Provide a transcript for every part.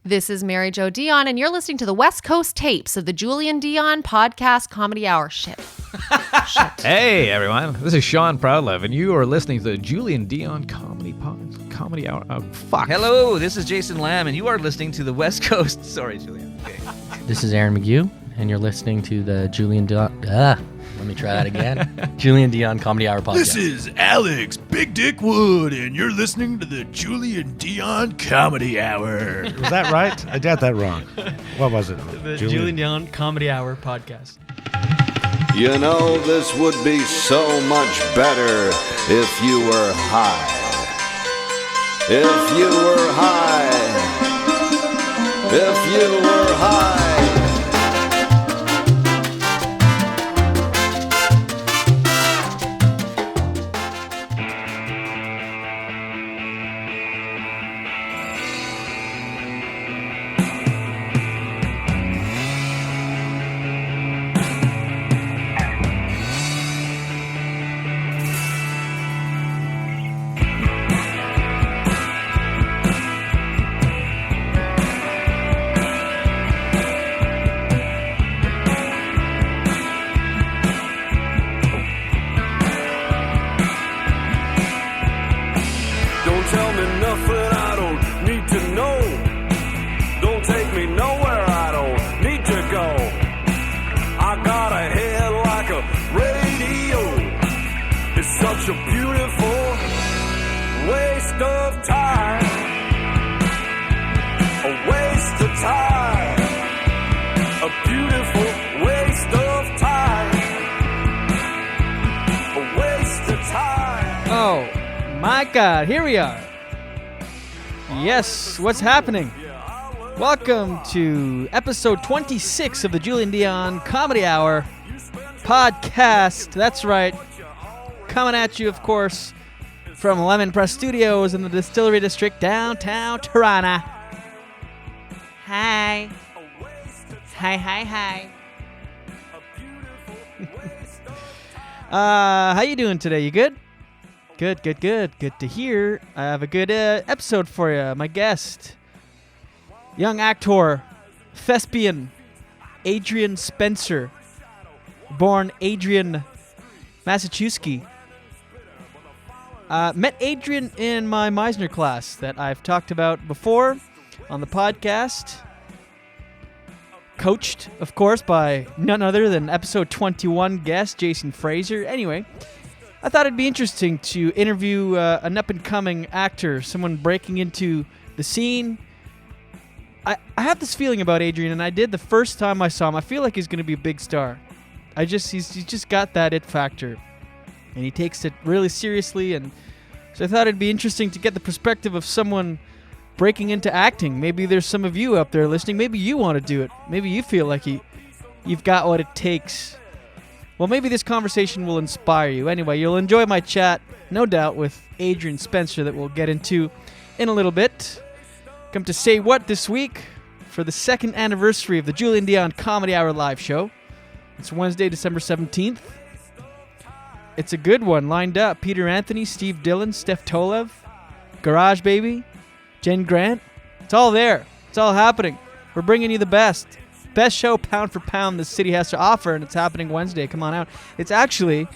This is Mary Jo Dion, and you're listening to the West Coast tapes of the Julian Dion Podcast Comedy Hour. Shit. Hey, everyone. This is Sean Proudlove, and you are listening to the Julian Dion Comedy Hour. Oh, fuck. Hello, this is Jason Lamb, and you are listening to the West Coast. Sorry, Julian. Okay. This is Aaron McGue, and you're listening to the Julian Dion... let me try that again. Julian Dion Comedy Hour Podcast. This is Alex Big Dick Wood, and you're listening to the Julian Dion Comedy Hour. Was that right? I got that wrong. What was it? The Julian Dion Comedy Hour Podcast. You know, this would be so much better if you were high. If you were high. If you were high. God, here we are. Yes, what's happening? Welcome to episode 26 of the Julian Dion Comedy Hour Podcast. That's right. Coming at you, of course, from Lemon Press Studios in the Distillery District, downtown Toronto. Hi. Hi. How you doing today? You good? Good. Good to hear. I have a good episode for you. My guest, young actor, thespian, Adrian Spencer, born Adrian Massachusetts. Met Adrian in my Meisner class that I've talked about before on the podcast. Coached, of course, by none other than episode 21 guest, Jason Fraser. Anyway, I thought it'd be interesting to interview an up-and-coming actor, someone breaking into the scene. I have this feeling about Adrian, and I did the first time I saw him. I feel like he's going to be a big star. He's just got that it factor, and he takes it really seriously. And so I thought it'd be interesting to get the perspective of someone breaking into acting. Maybe there's some of you up there listening. Maybe you want to do it. Maybe you feel like you've got what it takes. Well, maybe this conversation will inspire you. Anyway, you'll enjoy my chat, no doubt, with Adrian Spencer that we'll get into in a little bit. Come to Say What this week for the second anniversary of the Julian Dion Comedy Hour live show. It's Wednesday, December 17th. It's a good one lined up. Peter Anthony, Steve Dillon, Steph Tolev, Garage Baby, Jen Grant. It's all there. It's all happening. We're bringing you the best. Best show pound for pound the city has to offer, and it's happening Wednesday. Come on out. It's actually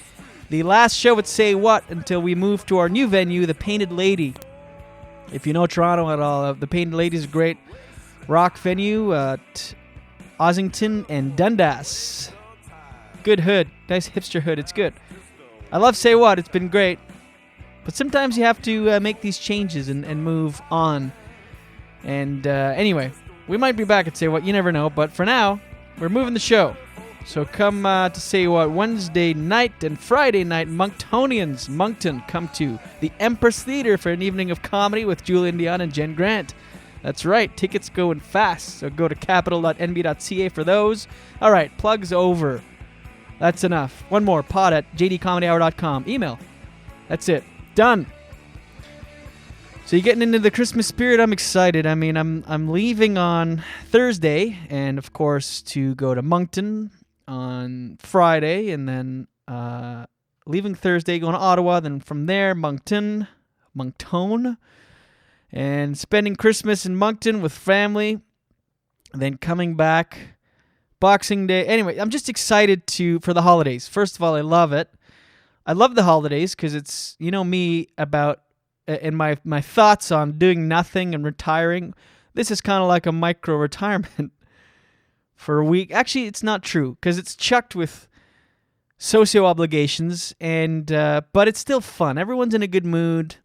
the last show at Say What until we move to our new venue, the Painted Lady. If you know Toronto at all, the Painted Lady is a great rock venue at Ossington and Dundas. Good hood. Nice hipster hood. It's good. I love Say What. It's been great. But sometimes you have to make these changes and move on. And anyway, we might be back at Say What, you never know, but for now, we're moving the show. So come to Say What Wednesday night and Friday night, Monktonians, Moncton, come to the Empress Theater for an evening of comedy with Julian Dion and Jen Grant. That's right, tickets going fast, so go to capital.nb.ca for those. All right, plugs over. That's enough. One more, pod at jdcomedyhour.com. Email. That's it. Done. So you're getting into the Christmas spirit. I'm excited. I mean, I'm leaving on Thursday, and of course to go to Moncton on Friday, and then leaving Thursday, going to Ottawa. Then from there, Moncton, and spending Christmas in Moncton with family, and then coming back Boxing Day. Anyway, I'm just excited for the holidays. First of all, I love it. I love the holidays because it's, me about and my thoughts on doing nothing and retiring. This is kind of like a micro retirement for a week. Actually, it's not true because it's chucked with socio obligations, but it's still fun. Everyone's in a good mood.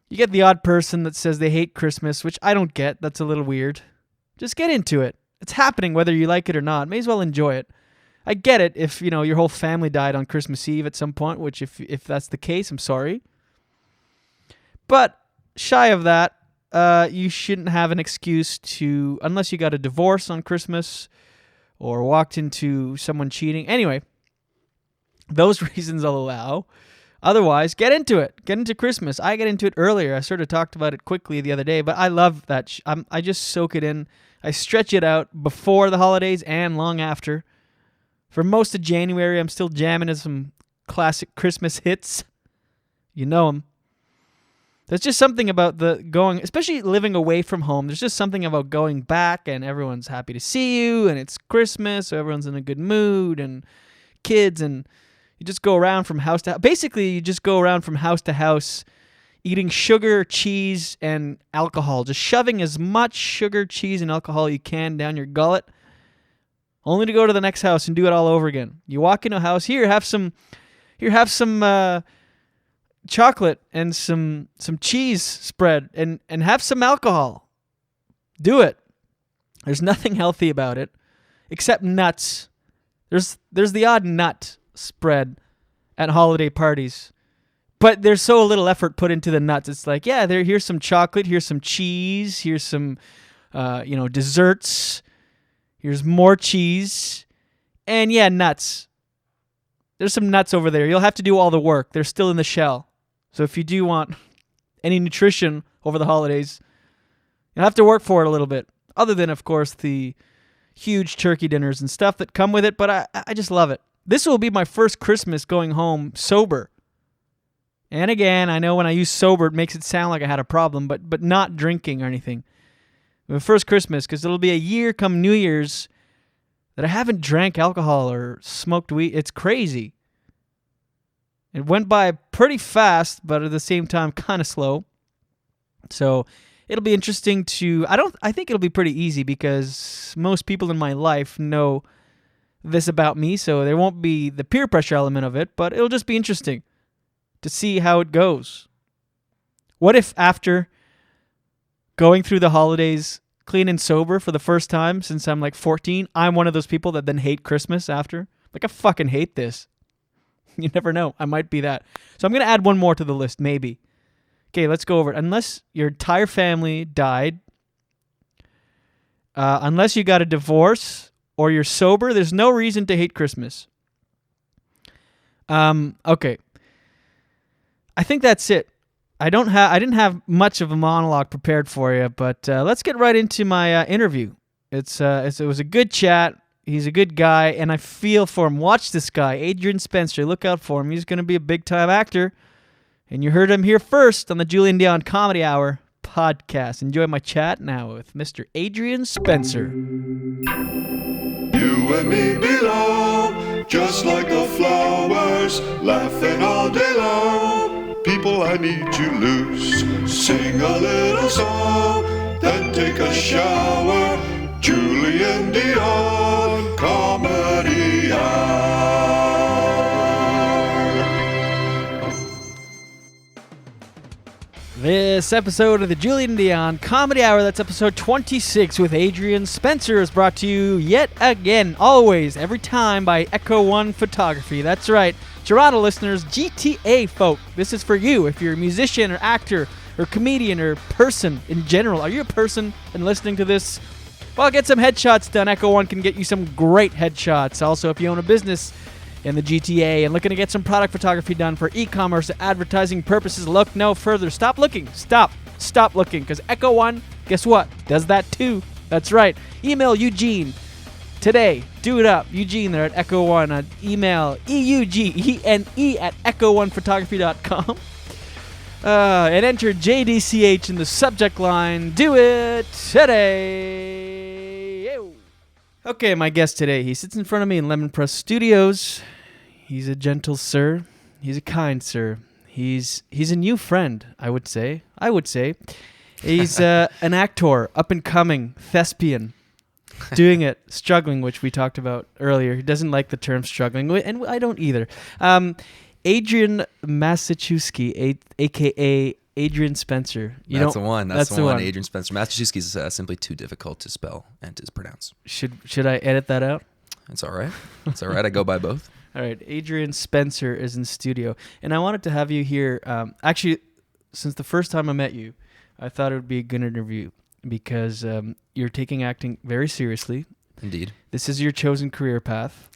You get the odd person that says they hate Christmas, which I don't get. That's a little weird. Just get into it. It's happening whether you like it or not. May as well enjoy it. I get it if, your whole family died on Christmas Eve at some point, which if that's the case, I'm sorry. But shy of that, you shouldn't have an excuse to, unless you got a divorce on Christmas or walked into someone cheating. Anyway, those reasons I'll allow. Otherwise, get into it. Get into Christmas. I get into it earlier. I sort of talked about it quickly the other day, but I love that. I just soak it in. I stretch it out before the holidays and long after. For most of January, I'm still jamming to some classic Christmas hits. You know them. There's just something about especially living away from home, there's just something about going back and everyone's happy to see you and it's Christmas, so everyone's in a good mood and kids, and you just go around from house to house. Basically, you just go around from house to house eating sugar, cheese, and alcohol. Just shoving as much sugar, cheese, and alcohol you can down your gullet, only to go to the next house and do it all over again. You walk into a house, have some chocolate and some cheese spread and have some alcohol. Do it. There's nothing healthy about it except nuts. There's the odd nut spread at holiday parties, but there's so little effort put into the nuts. It's like, here's some chocolate, here's some cheese, here's some desserts, here's more cheese, and nuts. There's some nuts over there. You'll have to do all the work. They're still in the shell. So if you do want any nutrition over the holidays, you'll have to work for it a little bit. Other than, of course, the huge turkey dinners and stuff that come with it. But I just love it. This will be my first Christmas going home sober. And again, I know when I use sober, it makes it sound like I had a problem, but not drinking or anything. My first Christmas, because it'll be a year come New Year's that I haven't drank alcohol or smoked weed. It's crazy. It went by pretty fast, but at the same time, kind of slow. So it'll be interesting I think it'll be pretty easy because most people in my life know this about me, so there won't be the peer pressure element of it, but it'll just be interesting to see how it goes. What if after going through the holidays clean and sober for the first time since I'm like 14, I'm one of those people that then hate Christmas after? Like, I fucking hate this. You never know. I might be that. So I'm going to add one more to the list, maybe. Okay, let's go over it. Unless your entire family died, unless you got a divorce, or you're sober, there's no reason to hate Christmas. Okay. I think that's it. I didn't have much of a monologue prepared for you, but let's get right into my interview. It was a good chat. He's a good guy, and I feel for him. Watch this guy, Adrian Spencer. Look out for him. He's going to be a big-time actor. And you heard him here first on the Julian Dion Comedy Hour podcast. Enjoy my chat now with Mr. Adrian Spencer. You and me belong, just like the flowers, laughing all day long. People, I need to lose. Sing a little song, then take a shower. Julian Dion Comedy Hour. This episode of the Julian Dion Comedy Hour, that's episode 26 with Adrian Spencer, is brought to you yet again, always, every time by Echo One Photography. That's right, Toronto listeners, GTA folk, this is for you. If you're a musician or actor or comedian or person in general, are you a person and listening to this? Well, get some headshots done. Echo One can get you some great headshots. Also, if you own a business in the GTA and looking to get some product photography done for e-commerce or advertising purposes, look no further. Stop looking. Stop looking, because Echo One, guess what, does that too. That's right. Email Eugene today. Do it up. Eugene there at Echo One. Email EUGENE at echo1photography.com. And enter JDCH in the subject line. Do it today. Ew. Okay, my guest today. He sits in front of me in Lemon Press Studios. He's a gentle sir. He's a kind sir. He's a new friend, I would say. He's an actor, up and coming, thespian, doing it, struggling, which we talked about earlier. He doesn't like the term struggling, and I don't either. Adrian Massachuski, a.k.a. Adrian Spencer. That's the one. That's the one. Adrian Spencer. Massachuski is simply too difficult to spell and to pronounce. Should I edit that out? It's all right. It's all right. I go by both. All right. Adrian Spencer is in studio, and I wanted to have you here. Actually, since the first time I met you, I thought it would be a good interview because you're taking acting very seriously. Indeed. This is your chosen career path.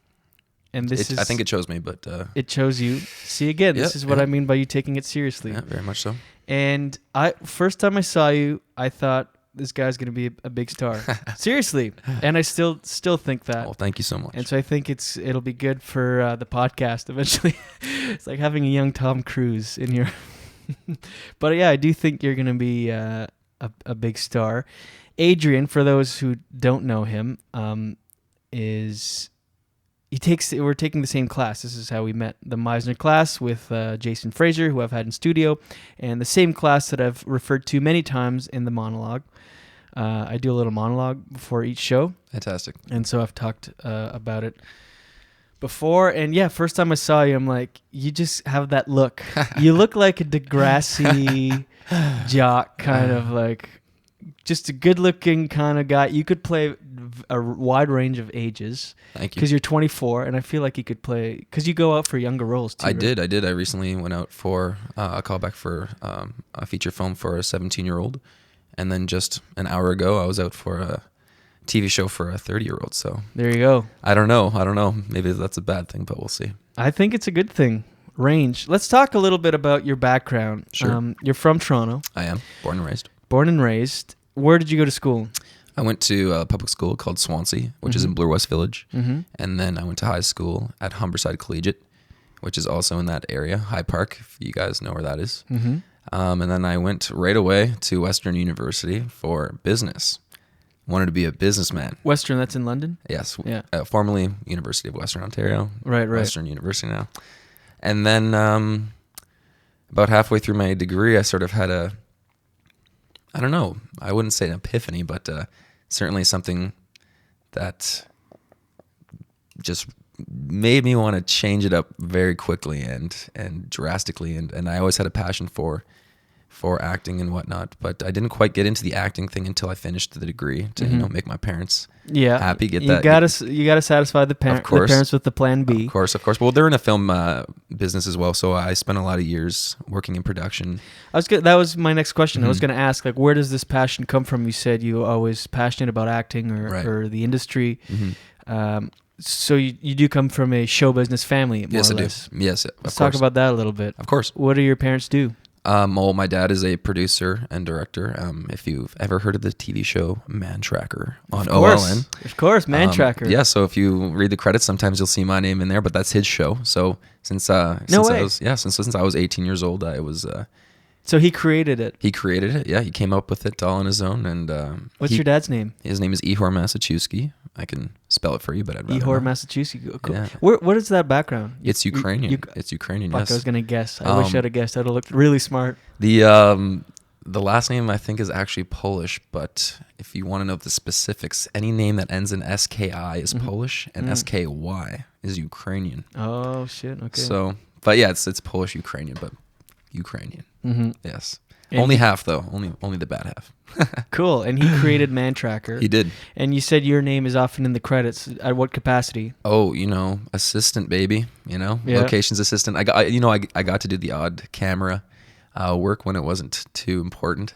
And I think it chose me, but... it chose you. See, again, this is what I mean by you taking it seriously. Yeah, very much so. And first time I saw you, I thought this guy's going to be a big star. Seriously. And I still think that. Oh, thank you so much. And so I think it'll be good for the podcast eventually. It's like having a young Tom Cruise in your... But yeah, I do think you're going to be a big star. Adrian, for those who don't know him, we're taking the same class. This is how we met. The Meisner class with Jason Fraser, who I've had in studio, and the same class that I've referred to many times in the monologue. I do a little monologue before each show. Fantastic. And so I've talked about it before. And yeah, first time I saw you, I'm like, you just have that look. You look like a Degrassi jock, kind of like just a good-looking kind of guy. You could play a wide range of ages. Thank you. Because you're 24, and I feel like you could play... Because you go out for younger roles, too. I did. I recently went out for a callback for a feature film for a 17-year-old. And then just an hour ago, I was out for a TV show for a 30-year-old. So there you go. I don't know. Maybe that's a bad thing, but we'll see. I think it's a good thing. Range. Let's talk a little bit about your background. Sure. You're from Toronto. I am. Born and raised. Born and raised. Where did you go to school? I went to a public school called Swansea, which is in Bloor West Village. Mm-hmm. And then I went to high school at Humberside Collegiate, which is also in that area, High Park, if you guys know where that is. Mm-hmm. And then I went right away to Western University for business. Wanted to be a businessman. Western, that's in London? Yes. Yeah. Formerly University of Western Ontario. Right. Western University now. And then about halfway through my degree, I sort of had I don't know, I wouldn't say an epiphany, but certainly something that just made me want to change it up very quickly and drastically. And I always had a passion for acting and whatnot, but I didn't quite get into the acting thing until I finished the degree to make my parents happy. You gotta satisfy the parents with the plan B. Of course. Well, they're in a film business as well, so I spent a lot of years working in production. That was my next question. I was going to ask, like, where does this passion come from? You said you were always passionate about acting or the industry. So you do come from a show business family, more or less. Yes, Let's talk about that a little bit. Of course. What do your parents do? Well, my dad is a producer and director. If you've ever heard of the TV show Man Tracker on OLN. Of course, Man Tracker. Yeah, so if you read the credits, sometimes you'll see my name in there, but that's his show. So since I was 18 years old, I was... So he created it? He created it, yeah. He came up with it all on his own. And what's your dad's name? His name is Ihor Massachuski. I can spell it for you, but I'd rather Ihor not. Massachuski. Cool. Yeah. What is that background? It's Ukrainian. It's Ukrainian, fuck, yes. I was going to guess. I wish I'd have guessed. I'd have looked really smart. The last name, I think, is actually Polish, but if you want to know the specifics, any name that ends in SKI is Polish, and SKY is Ukrainian. Oh, shit. Okay. So, but yeah, it's Polish-Ukrainian, but Ukrainian. Mm-hmm. Yes. And only half, though. Only the bad half. Cool. And he created Man Tracker. He did. And you said your name is often in the credits. At what capacity? Oh, assistant, baby. Locations assistant. I got to do the odd camera work when it wasn't too important.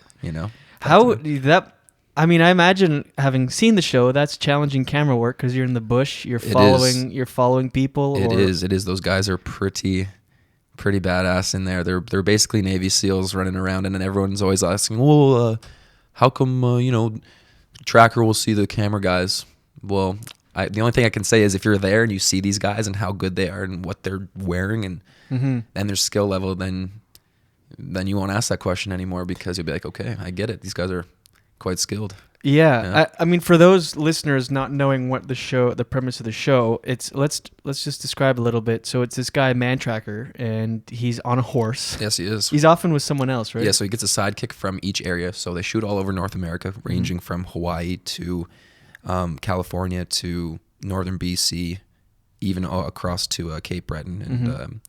How that? I mean, I imagine, having seen the show, that's challenging camera work because you're in the bush. You're following people. It is. Those guys are pretty badass in there. They're basically Navy SEALs running around, and then everyone's always asking, well, how come Tracker will see the camera guys? Well, the only thing I can say is if you're there and you see these guys and how good they are and what they're wearing and their skill level, then then you won't ask that question anymore because you'll be like, okay, I get it. These guys are quite skilled. Yeah. I mean, for those listeners not knowing what the premise of the show, it's let's just describe a little bit. So it's this guy, Man Tracker, and he's on a horse. Yes, he is. He's often with someone else, right? Yeah, so he gets a sidekick from each area. So they shoot all over North America, ranging from Hawaii to California to northern BC, even across to Cape Breton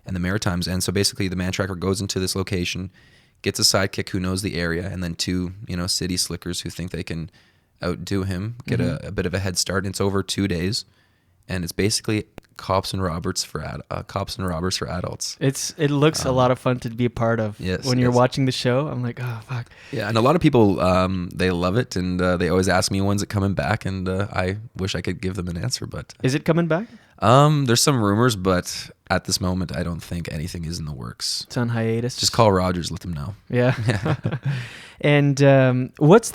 and the Maritimes. And so basically the Man Tracker goes into this location, gets a sidekick who knows the area, and then two, city slickers who think they can outdo him, get a bit of a head start. And it's over 2 days, and it's basically cops and robbers for adults. It looks a lot of fun to be a part of. Yes, when you're watching the show, I'm like, oh fuck. Yeah, and a lot of people they love it, and they always ask me when's it coming back, and I wish I could give them an answer, but is it coming back? There's some rumors, but at this moment, I don't think anything is in the works. It's on hiatus. Just call Rogers, let them know. Yeah. And what's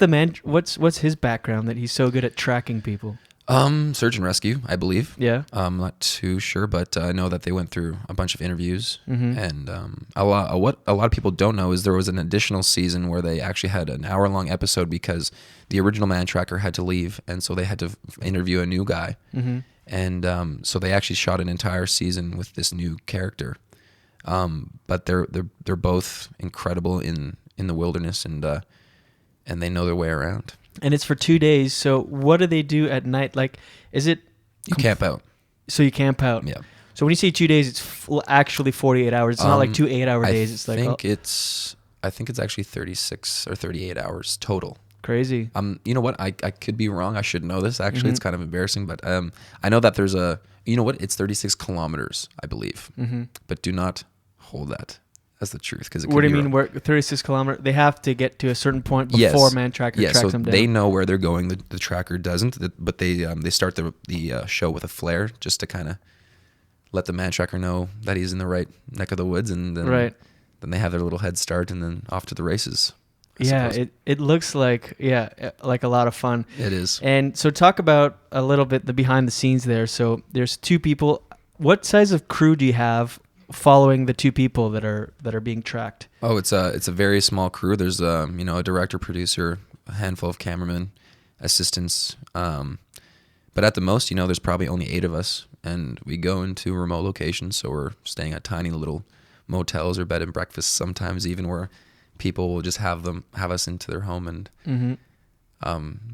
his background that he's so good at tracking people? Search and rescue, I believe. Yeah. I'm not too sure, but I know that they went through a bunch of interviews, and what a lot of people don't know is there was an additional season where they actually had an hour-long episode because the original Man Tracker had to leave, and so they had to interview a new guy, and so they actually shot an entire season with this new character. But they're both incredible in the wilderness, and they know their way around. And it's for 2 days. So what do they do at night? Like, is it... You camp out. So you camp out. Yeah. So when you say 2 days, it's actually 48 hours. It's not like 2 8-hour days. It's like... I think it's actually 36 or 38 hours total. Crazy. You know what? I could be wrong. I should know this. Actually, it's kind of embarrassing, but I know that there's you know what? It's 36 kilometers, I believe. But do not hold that as the truth, because what do you mean? Where 36 kilometers? They have to get to a certain point before Man Tracker tracks them down. They know where they're going. The tracker doesn't, but they start the show with a flare just to kind of let the Man Tracker know that he's in the right neck of the woods, and then they have their little head start, and then off to the races. It looks like a lot of fun. It is. And so talk about a little bit the behind the scenes there. So there's two people. What size of crew do you have following the two people that are being tracked? Oh, it's a very small crew. There's a director, producer, a handful of cameramen, assistants. But at the most, there's probably only 8 of us, and we go into remote locations. So we're staying at tiny little motels or bed and breakfasts sometimes, even where people will just have us into their home, and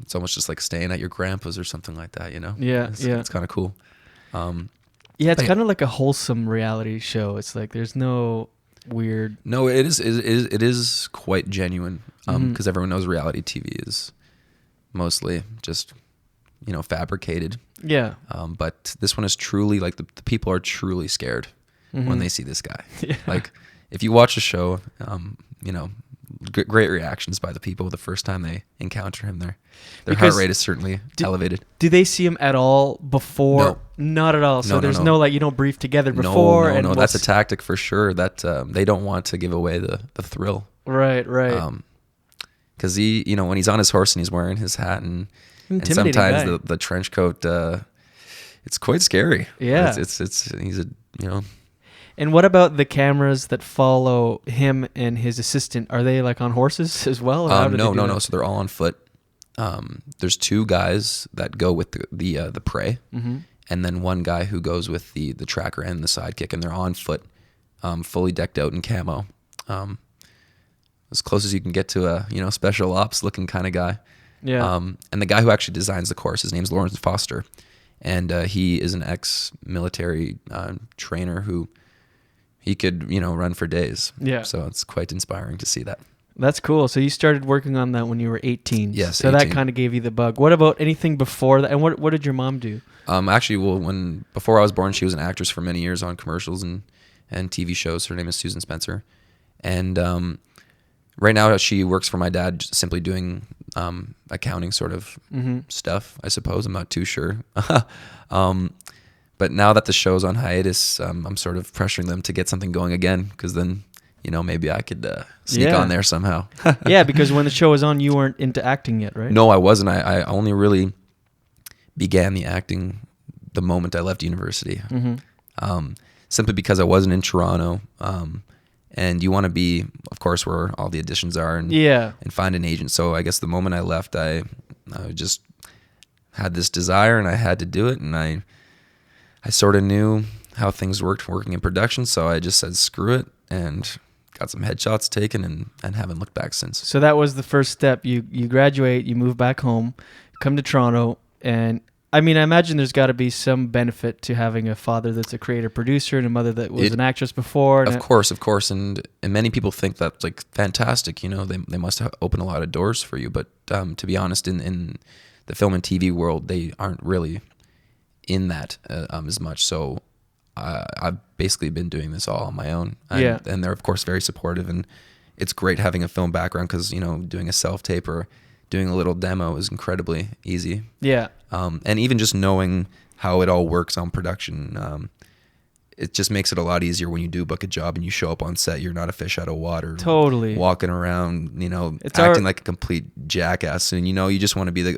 it's almost just like staying at your grandpa's or something like that. It's kind of cool. Yeah, it's kind of like a wholesome reality show. It's like there's no weird... No, it is quite genuine, because everyone knows reality TV is mostly just, fabricated. Yeah. But this one is truly, like, the people are truly scared when they see this guy. Yeah. Like, if you watch the show, great reactions by the people the first time they encounter him. Their heart rate is certainly elevated. Do they see him at all before? No. Not at all. So there's no like, you don't brief together before. No, that's a tactic for sure. That they don't want to give away the thrill. Right. Because when he's on his horse and he's wearing his hat and sometimes guy. the trench coat, it's quite scary. Yeah, he's a And what about the cameras that follow him and his assistant? Are they like on horses as well? No. So they're all on foot. There's 2 guys that go with the prey, and then one guy who goes with the tracker and the sidekick, and they're on foot, fully decked out in camo, as close as you can get to a special ops looking kind of guy. Yeah. And the guy who actually designs the course, his name's Lawrence Foster, and he is an ex-military trainer who. He could, run for days. Yeah. So it's quite inspiring to see that. That's cool. So you started working on that when you were 18. Yes. So 18. that kind of gave you the bug. What about anything before that? And what did your mom do? Actually, before I was born, she was an actress for many years on commercials and TV shows. Her name is Susan Spencer, and right now she works for my dad, simply doing accounting sort of stuff. I suppose I'm not too sure. But now that the show's on hiatus, I'm sort of pressuring them to get something going again, because then, maybe I could sneak on there somehow. Yeah, because when the show was on, you weren't into acting yet, right? No, I wasn't. I only really began the acting the moment I left university, simply because I wasn't in Toronto, and you want to be, of course, where all the auditions are, and and find an agent. So I guess the moment I left, I just had this desire, and I had to do it, and I sort of knew how things worked working in production, so I just said screw it and got some headshots taken and haven't looked back since. So that was the first step. You graduate, you move back home, come to Toronto, and I mean, I imagine there's got to be some benefit to having a father that's a creative producer and a mother that was an actress before. Of course, and many people think that's like fantastic. You know, they must open a lot of doors for you. But to be honest, in the film and TV world, they aren't really in that as much. So I've basically been doing this all on my own. And they're of course very supportive, and it's great having a film background because, you know, doing a self-tape or doing a little demo is incredibly easy. Yeah. And even just knowing how it all works on production, it just makes it a lot easier when you do book a job and you show up on set. You're not a fish out of water. Totally. Walking around, you know, acting like a complete jackass. And, you know, you just want to be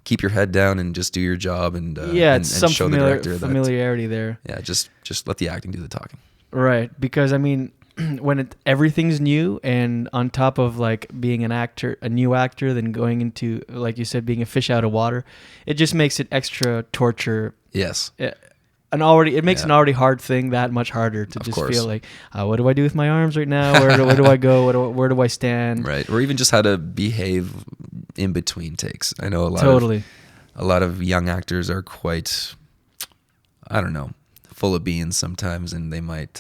keep your head down and just do your job and some show the director familiarity there. Yeah, just let the acting do the talking. Right, because I mean, when everything's new, and on top of like being a new actor, then going into, like you said, being a fish out of water, it just makes it extra torture. Yes. It makes an already hard thing that much harder to just feel like, what do I do with my arms right now? Where do I go? Where do I stand? Right, or even just how to behave in between takes. I know a lot of young actors are quite, I don't know, full of beans sometimes, and they might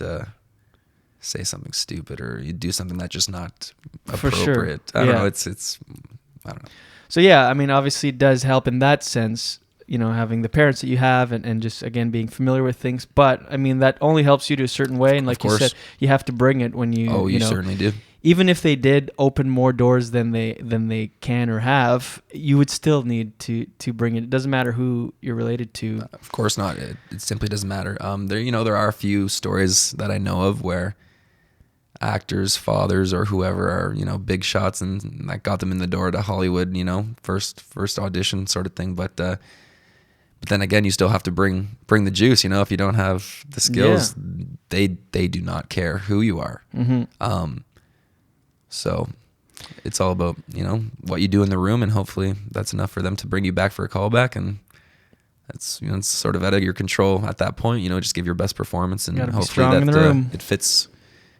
say something stupid or you do something that's just not appropriate. For sure. I don't know. It's I don't know. So yeah, I mean, obviously it does help in that sense, you know, having the parents that you have and just, again, being familiar with things. But I mean, that only helps you to a certain way. And like you said, you have to bring it when you, you know, certainly do. Even if they did open more doors than they can or have, you would still need to bring it. It doesn't matter who you're related to. Of course not. It simply doesn't matter. There are a few stories that I know of where actors, fathers, or whoever are, you know, big shots, and that got them in the door to Hollywood, you know, first audition sort of thing. But then again, you still have to bring the juice. You know, if you don't have the skills, they do not care who you are. Mm-hmm. So it's all about, you know, what you do in the room, and hopefully that's enough for them to bring you back for a callback. And that's, you know, it's sort of out of your control at that point. You know, just give your best performance, and hopefully that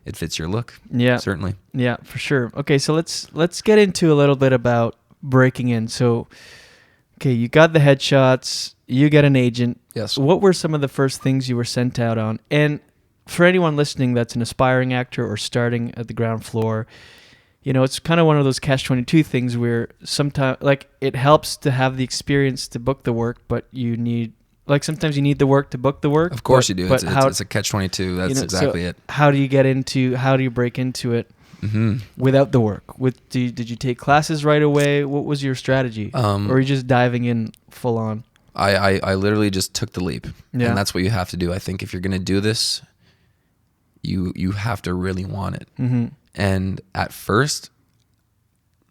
it fits your look. Yeah, certainly. Yeah, for sure. Okay, so let's get into a little bit about breaking in. So, okay, you got the headshots, you get an agent. Yes. What were some of the first things you were sent out on? And for anyone listening that's an aspiring actor or starting at the ground floor, you know, it's kind of one of those catch-22 things where sometimes, like, it helps to have the experience to book the work, but you need, like, sometimes you need the work to book the work. Of course you do. But it's a catch-22. That's exactly it. How do you break into it without the work? Did you take classes right away? What was your strategy? Or were you just diving in full on? I literally just took the leap. Yeah. And that's what you have to do. I think if you're going to do this, you have to really want it. Mm-hmm. And at first,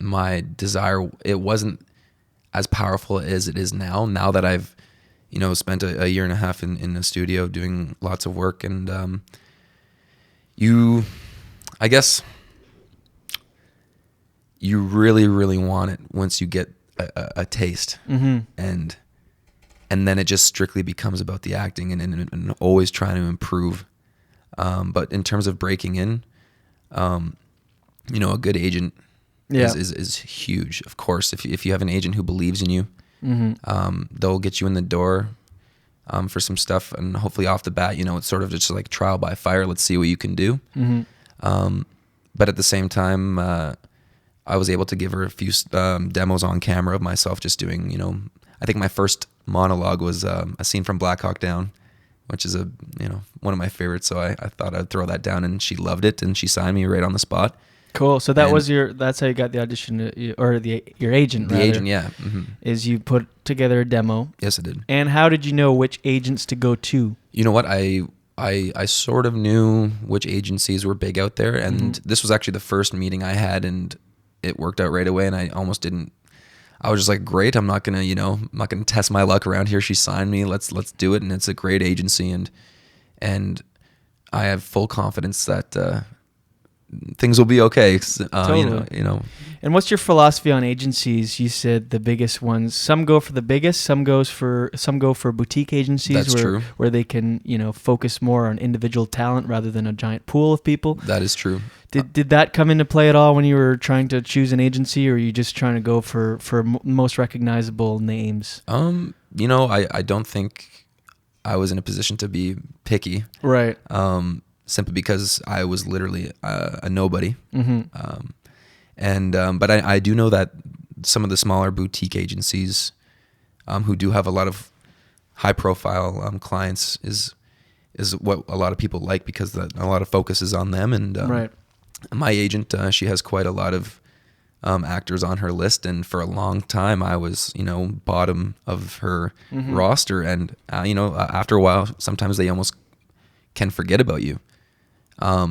my desire, it wasn't as powerful as it is now. Now that I've, you know, spent a year and a half in the studio doing lots of work, and I guess you really, really want it once you get a taste. Mm-hmm. And then it just strictly becomes about the acting and always trying to improve. But in terms of breaking in, you know, a good agent is huge. Of course, if you have an agent who believes in you, they'll get you in the door for some stuff, and hopefully off the bat, you know, it's sort of just like trial by fire. Let's see what you can do. Mm-hmm. But at the same time, I was able to give her a few demos on camera of myself just doing, you know, I think my first monologue was a scene from Black Hawk Down, which is one of my favorites. So I thought I'd throw that down, and she loved it, and she signed me right on the spot. Cool. So that's how you got the audition, or your agent. The agent, yeah. Mm-hmm. Is you put together a demo. Yes, I did. And how did you know which agents to go to? You know what? I sort of knew which agencies were big out there, and this was actually the first meeting I had, and it worked out right away, and I almost didn't. I was just like, great, I'm not gonna test my luck around here. She signed me, let's do it, and it's a great agency, and I have full confidence that things will be okay. Totally. You know. And what's your philosophy on agencies? You said the biggest ones. Some go for the biggest. Some go for boutique agencies. That's true. Where they can focus more on individual talent rather than a giant pool of people. That is true. Did that come into play at all when you were trying to choose an agency, or are you just trying to go for most recognizable names? I don't think I was in a position to be picky. Right. Simply because I was literally a nobody. Mm-hmm. But I do know that some of the smaller boutique agencies who do have a lot of high profile clients is what a lot of people like, because a lot of focus is on them. And right. My agent, she has quite a lot of actors on her list, and for a long time I was bottom of her roster, and after a while sometimes they almost can forget about you.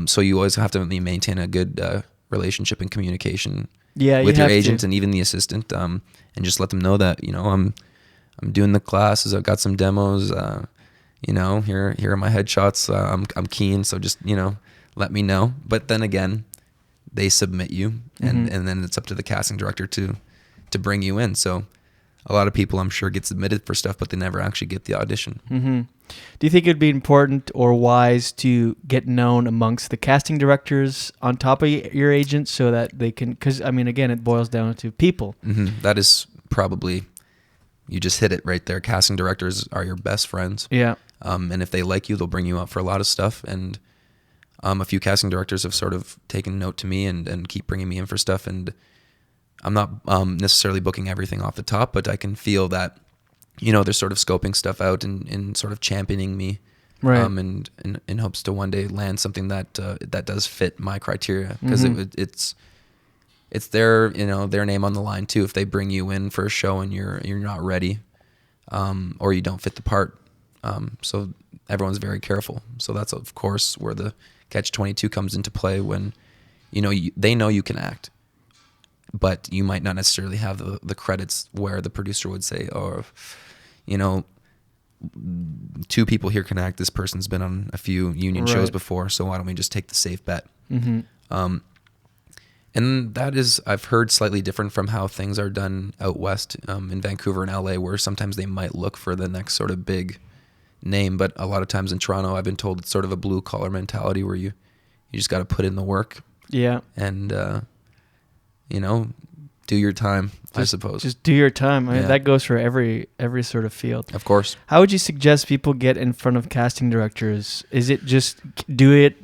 So you always have to maintain a good relationship and communication with your agent and even the assistant, and just let them know that I'm doing the classes, I've got some demos, here are my headshots, I'm keen, so just let me know. But then again, they submit you, and then it's up to the casting director to bring you in. So a lot of people, I'm sure, get submitted for stuff, but they never actually get the audition. Mm-hmm. Do you think it'd be important or wise to get known amongst the casting directors on top of your agent, so that they can, because again, it boils down to people. Mm-hmm. That is probably, you just hit it right there. Casting directors are your best friends. Yeah. And if they like you, they'll bring you up for a lot of stuff. And a few casting directors have sort of taken note to me and keep bringing me in for stuff. And I'm not necessarily booking everything off the top, but I can feel that, they're sort of scoping stuff out and sort of championing me, right? And in hopes to one day land something that does fit my criteria, because it's their their name on the line too. If they bring you in for a show and you're not ready, or you don't fit the part, so everyone's very careful. So that's of course where the catch-22 comes into play, when they know you can act, but you might not necessarily have the credits where the producer would say, or two people here can act, this person's been on a few union shows before, so why don't we just take the safe bet? Mm-hmm. And that is, I've heard, slightly different from how things are done out west, in Vancouver and LA, where sometimes they might look for the next sort of big name, but a lot of times in Toronto, I've been told it's sort of a blue collar mentality where you just got to put in the work. Yeah. And do your time, I suppose. Just do your time. Yeah. That goes for every sort of field. Of course. How would you suggest people get in front of casting directors? Is it just do it,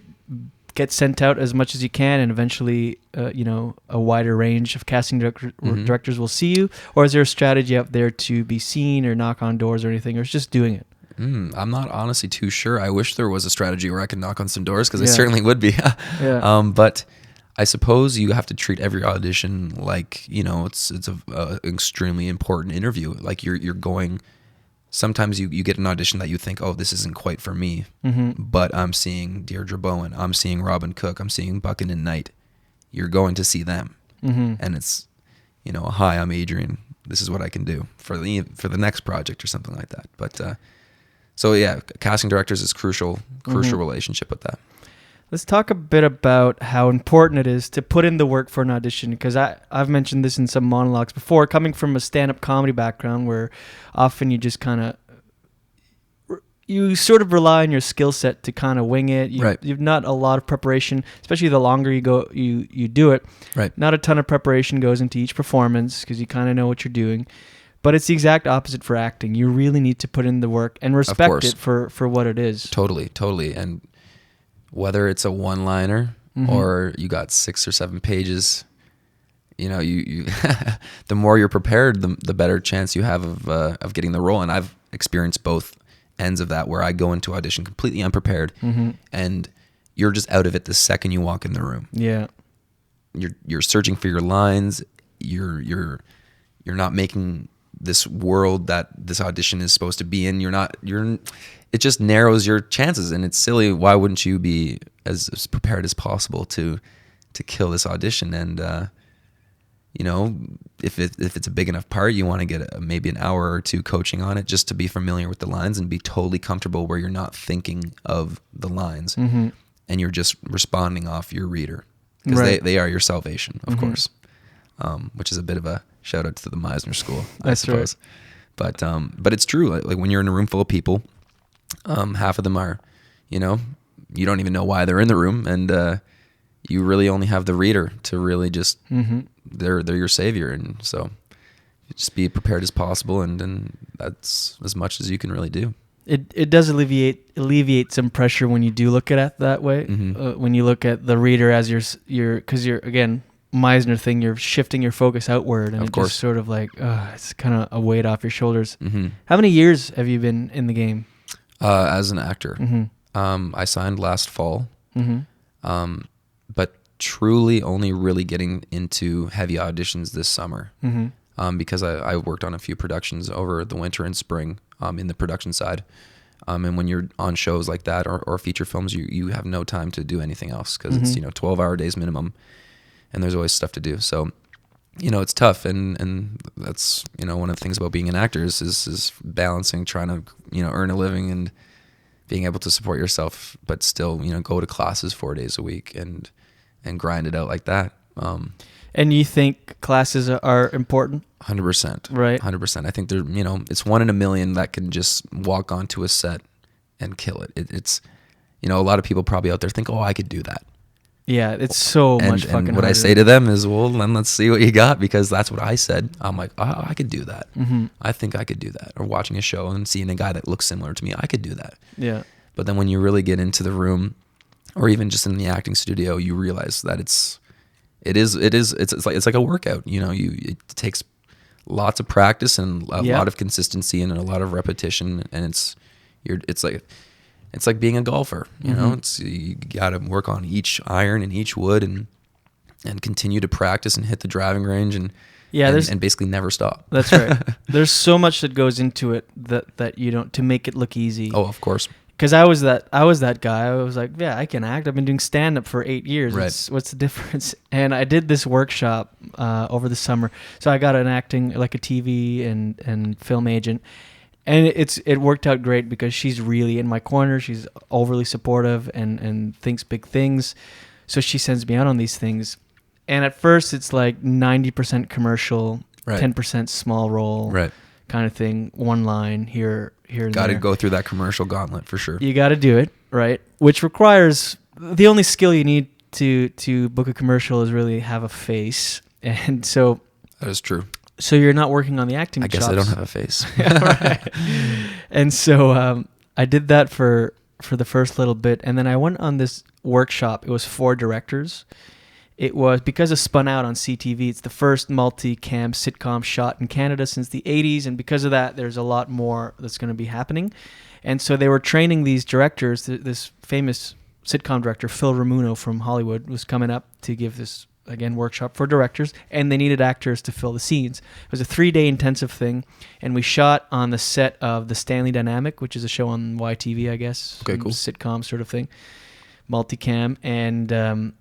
get sent out as much as you can, and eventually a wider range of casting directors will see you? Or is there a strategy out there to be seen or knock on doors or anything, or it's just doing it? I'm not honestly too sure. I wish there was a strategy where I could knock on some doors, because I certainly would be. Yeah. But I suppose you have to treat every audition like, it's a extremely important interview. Like you're going, sometimes you get an audition that you think, oh, this isn't quite for me, but I'm seeing Deirdre Bowen, I'm seeing Robin Cook, I'm seeing Buchanan Knight. You're going to see them. And it's, hi, I'm Adrian. This is what I can do for the next project or something like that. But, so yeah, casting directors is crucial relationship with that. Let's talk a bit about how important it is to put in the work for an audition, because I've mentioned this in some monologues before, coming from a stand-up comedy background where often you just you sort of rely on your skill set to kind of wing it. You've not a lot of preparation, especially the longer you go, you do it. Right. Not a ton of preparation goes into each performance because you kind of know what you're doing. But it's the exact opposite for acting. You really need to put in the work and respect it for what it is. Totally. And whether it's a one-liner or you got 6 or 7 pages, you the more you're prepared, the better chance you have of getting the role. And I've experienced both ends of that, where I go into audition completely unprepared, and you're just out of it the second you walk in the room. Yeah, you're searching for your lines. You're not making this world that this audition is supposed to be in. It just narrows your chances, and it's silly. Why wouldn't you be as prepared as possible to kill this audition? And if it's a big enough part, you want to get maybe an hour or 2 coaching on it, just to be familiar with the lines and be totally comfortable where you're not thinking of the lines and you're just responding off your reader. because Right. they are your salvation, of course. Which is a bit of a shout out to the Meisner School, I That's right. suppose. But it's true. Like when you're in a room full of people, half of them are, you don't even know why they're in the room, and you really only have the reader to really just they're your savior, and so just be prepared as possible, and that's as much as you can really do. It does alleviate some pressure when you do look at it that way. When you look at the reader as your because you're again Meisner thing, you're shifting your focus outward, and Of it course. just sort of like it's kind of a weight off your shoulders. How many years have you been in the game? As an actor, I signed last fall, but truly only really getting into heavy auditions this summer, because I worked on a few productions over the winter and spring in the production side. And when you're on shows like that or feature films, you have no time to do anything else because it's 12-hour days minimum, and there's always stuff to do. So it's tough, and that's one of the things about being an actor is balancing trying to earn a living and being able to support yourself, but still go to classes 4 days a week and grind it out like that. And you think classes are important? 100%. Right. 100%. I think there, it's 1 in a million that can just walk onto a set and kill it. It's, a lot of people probably out there think, oh, I could do that. Yeah, it's so much fucking And what I harder. say to them is, well, then let's see what you got, because that's what I said. I'm like, oh, I could do that. I think I could do that. Or watching a show and seeing a guy that looks similar to me, I could do that. Yeah. But then when you really get into the room, or even just in the acting studio, you realize that it's like a workout. It takes lots of practice and a lot of consistency and a lot of repetition, and it's like being a golfer. You got to work on each iron and each wood and continue to practice and hit the driving range and basically never stop. That's right. There's so much that goes into it that you don't to make it look easy. Oh, of course. Because I was that guy. I was like, yeah, I can act. I've been doing stand up for 8 years. Right. What's the difference? And I did this workshop over the summer. So I got an acting, like a TV and film agent. And it worked out great because she's really in my corner. She's overly supportive and thinks big things. So she sends me out on these things. And at first it's like 90% commercial, Right. 10% small role Right. kind of thing. One line here and Got to there. go through that commercial gauntlet for sure. You got to do it, right? Which requires the only skill you need to book a commercial is really have a face. And so That is true. you're not working on the acting I guess chops. I don't have a face. Right. And so I did that for the first little bit, and then I went on this workshop. It was for directors. It was because it spun out on CTV. It's the first multi-cam sitcom shot in Canada since the 80s, and because of that, there's a lot more that's going to be happening. And so they were training these directors. This famous sitcom director, Phil Ramuno from Hollywood, was coming up to give this, again, workshop for directors, and they needed actors to fill the scenes. It was a 3-day intensive thing, and we shot on the set of The Stanley Dynamic, which is a show on YTV, I guess. Okay, cool. Sitcom sort of thing, multicam, and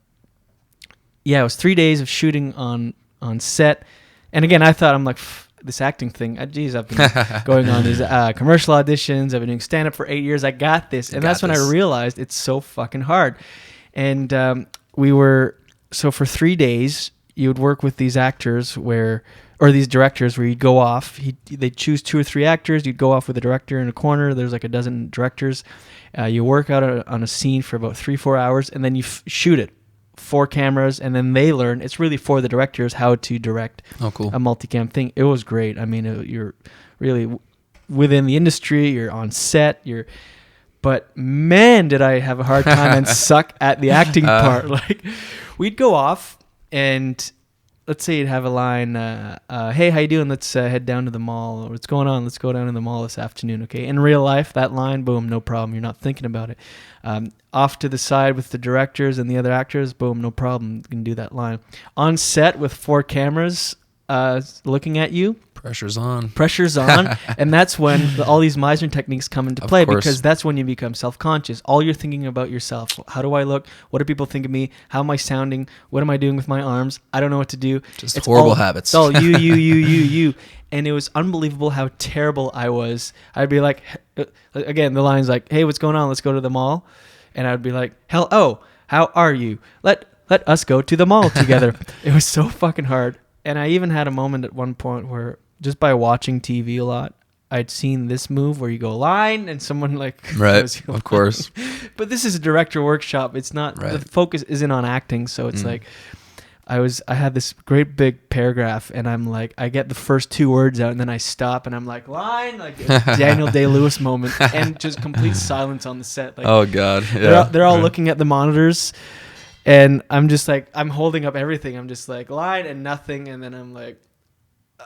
it was 3 days of shooting on set. And again, I thought, I'm like, this acting thing, geez, I've been going on these commercial auditions. I've been doing stand-up for 8 years. I got this. And that's when I realized it's so fucking hard. And so for 3 days, you would work with these actors or these directors where you'd go off. They'd choose 2 or 3 actors. You'd go off with a director in a corner. There's like a dozen directors. You work out on a scene for about 3-4 hours, and then you shoot it. 4 cameras, and then they learn. It's really for the directors how to direct Oh, cool. a multicam thing. It was great. I mean, you're really within the industry. You're on set. But man, did I have a hard time and suck at the acting part. Like, we'd go off, and let's say you'd have a line, hey, how you doing? Let's head down to the mall. Or what's going on? Let's go down to the mall this afternoon, okay? In real life, that line, boom, no problem. You're not thinking about it. Off to the side with the directors and the other actors, boom, no problem. You can do that line. On set with 4 cameras looking at you, Pressure's on. And that's when all these Meisner techniques come into Of play, course. because that's when you become self-conscious. All you're thinking about yourself. How do I look? What do people think of me? How am I sounding? What am I doing with my arms? I don't know what to do. Just horrible habits. It's all you. And it was unbelievable how terrible I was. I'd be like, again, the line's like, hey, what's going on? Let's go to the mall. And I'd be like, how are you? let us go to the mall together. It was so fucking hard. And I even had a moment at one point where just by watching TV a lot, I'd seen this move where you go line and someone like Right, goes, of course. But this is a director workshop. It's not the Right. focus isn't on acting, so it's like I had this great big paragraph and I'm like I get the first 2 words out and then I stop and I'm like line like a Daniel Day-Lewis moment and just complete silence on the set. Like Oh God, yeah. they're all looking at the monitors and I'm just like I'm holding up everything. I'm just like line and nothing and then I'm like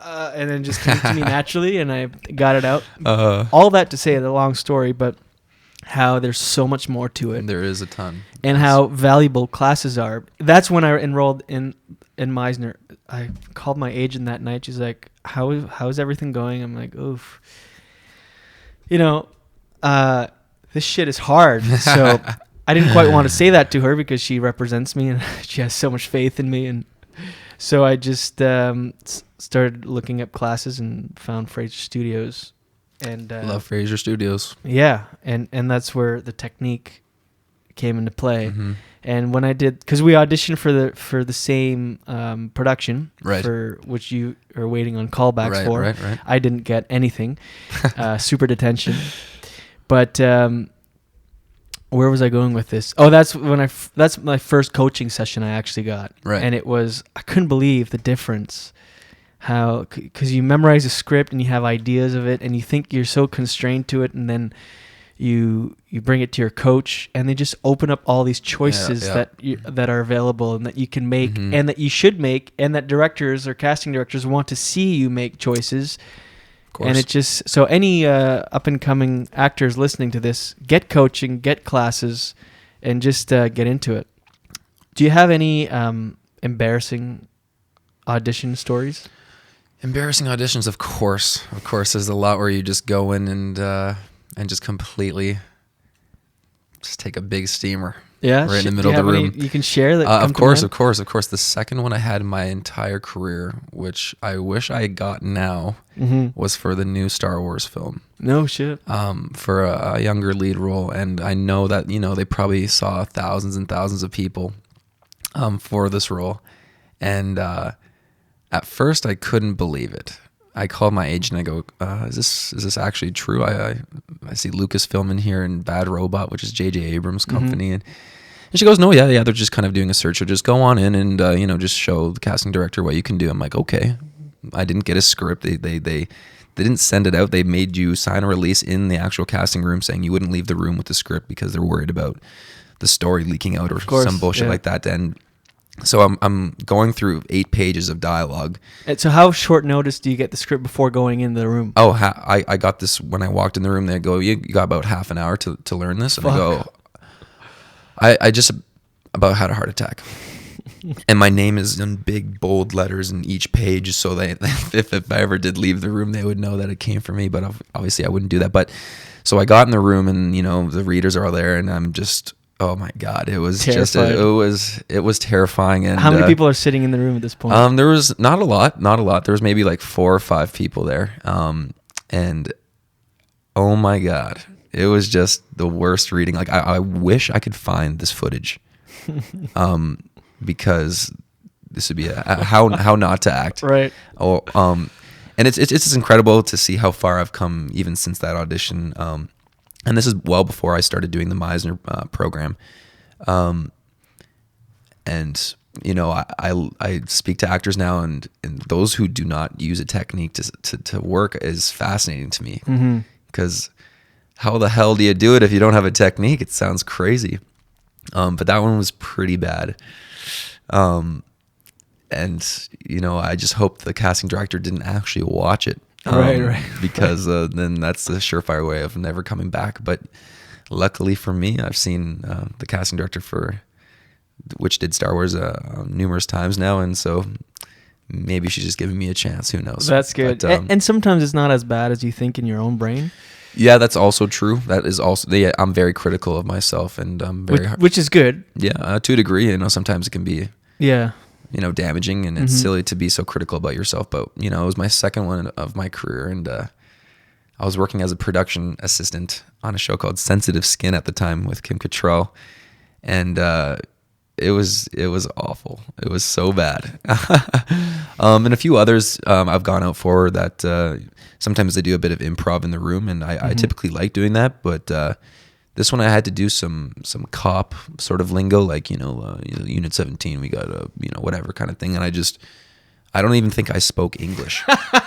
and then just came to me naturally and I got it out. All that to say the long story, but how there's so much more to it. There is a ton. And how valuable classes are. That's when I enrolled in Meisner. I called my agent that night. She's like, how's everything going? I'm like, oof. This shit is hard. So I didn't quite want to say that to her because she represents me and she has so much faith in me. And so I just started looking up classes and found Fraser Studios. And Love Fraser Studios. yeah, and that's where the technique came into play. Mm-hmm. And when I did, because we auditioned for the same production, Right. for which you are waiting on callbacks Right, for. right. I didn't get anything, super detention. But where was I going with this? Oh, that's when that's my first coaching session I actually got. Right. And it was I couldn't believe the difference. How, because you memorize a script and you have ideas of it and you think you're so constrained to it, and then you bring it to your coach and they just open up all these choices Yeah. that are available and that you can make and that you should make, and that directors or casting directors want to see you make choices. Of course. And it just, so any up and coming actors listening to this, get coaching, get classes, and just get into it. Do you have any embarrassing audition stories? Embarrassing auditions, of course. Of course, there's a lot where you just go in and just completely just take a big steamer. Yeah, Right in the middle of the room. You can share that. Of course. The second one I had in my entire career, which I wish I got now, was for the new Star Wars film. No shit. For a younger lead role, and I know that they probably saw thousands and thousands of people for this role, and at first I couldn't believe it. I called my agent. I go, "Is this actually true? I see Lucasfilm in here and Bad Robot, which is J.J. Abrams' company." And she goes, "No, yeah, they're just kind of doing a search. So just go on in and just show the casting director what you can do." I'm like, "Okay." I didn't get a script. They didn't send it out. They made you sign a release in the actual casting room saying you wouldn't leave the room with the script because they're worried about the story leaking out or some bullshit like that. And so I'm going through 8 pages of dialogue. And so how short notice do you get the script before going into the room? Oh, I got this when I walked in the room. They go, you got about half an hour to learn this. And I go, I just about had a heart attack. And my name is in big, bold letters in each page. So if I ever did leave the room, they would know that it came from me. But obviously I wouldn't do that. But so I got in the room and, the readers are all there and I'm just, oh my God, it was Terrified. it was terrifying. And How many people are sitting in the room at this point? there was not a lot. There was maybe like 4 or 5 people there. And oh my God, it was just the worst reading. Like I wish I could find this footage, because this would be how not to act. Right. Oh, and it's just incredible to see how far I've come even since that audition. And this is well before I started doing the Meisner program. And I speak to actors now, and those who do not use a technique to work is fascinating to me. Because how the hell do you do it if you don't have a technique? It sounds crazy. But that one was pretty bad. And I just hope the casting director didn't actually watch it. Right. Because then that's the surefire way of never coming back. But luckily for me, I've seen the casting director which did Star Wars numerous times now, and so maybe she's just giving me a chance. Who knows? That's good. But, and sometimes it's not as bad as you think in your own brain. Yeah, that's also true. That is also. Yeah, I'm very critical of myself, and I'm very which is good. Yeah, to a degree. Sometimes it can be. Yeah. Damaging, and it's silly to be so critical about yourself. But it was my second one of my career, and I was working as a production assistant on a show called Sensitive Skin at the time with Kim Cattrall, and it was awful. It was so bad. And a few others I've gone out for that. Sometimes they do a bit of improv in the room, and I typically like doing that. But this one I had to do some cop sort of lingo, like Unit 17. We got a whatever kind of thing, and I don't even think I spoke English.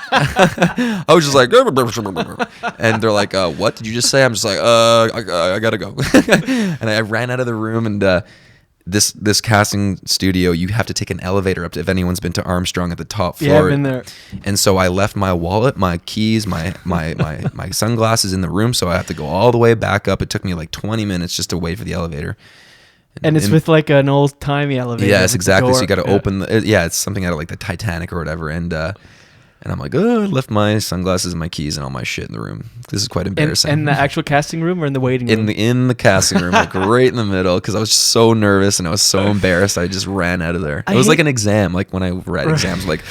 I was just like, and they're like, what did you just say? I'm just like, I gotta go. And I ran out of the room, and this casting studio, you have to take an elevator up to, if anyone's been to Armstrong at the top floor. Yeah, I've been there. And so I left my wallet, my keys, my sunglasses in the room, so I have to go all the way back up. It took me like 20 minutes just to wait for the elevator. And it's with like an old timey elevator. Yes, exactly. So door. you got to open. It's something out of like the Titanic or whatever. And I'm like, I left my sunglasses and my keys and all my shit in the room. This is quite embarrassing. In the actual casting room or in the waiting room? In the casting room, like right in the middle, because I was just so nervous and I was so embarrassed. I just ran out of there. It was like an exam. Like when I write exams, like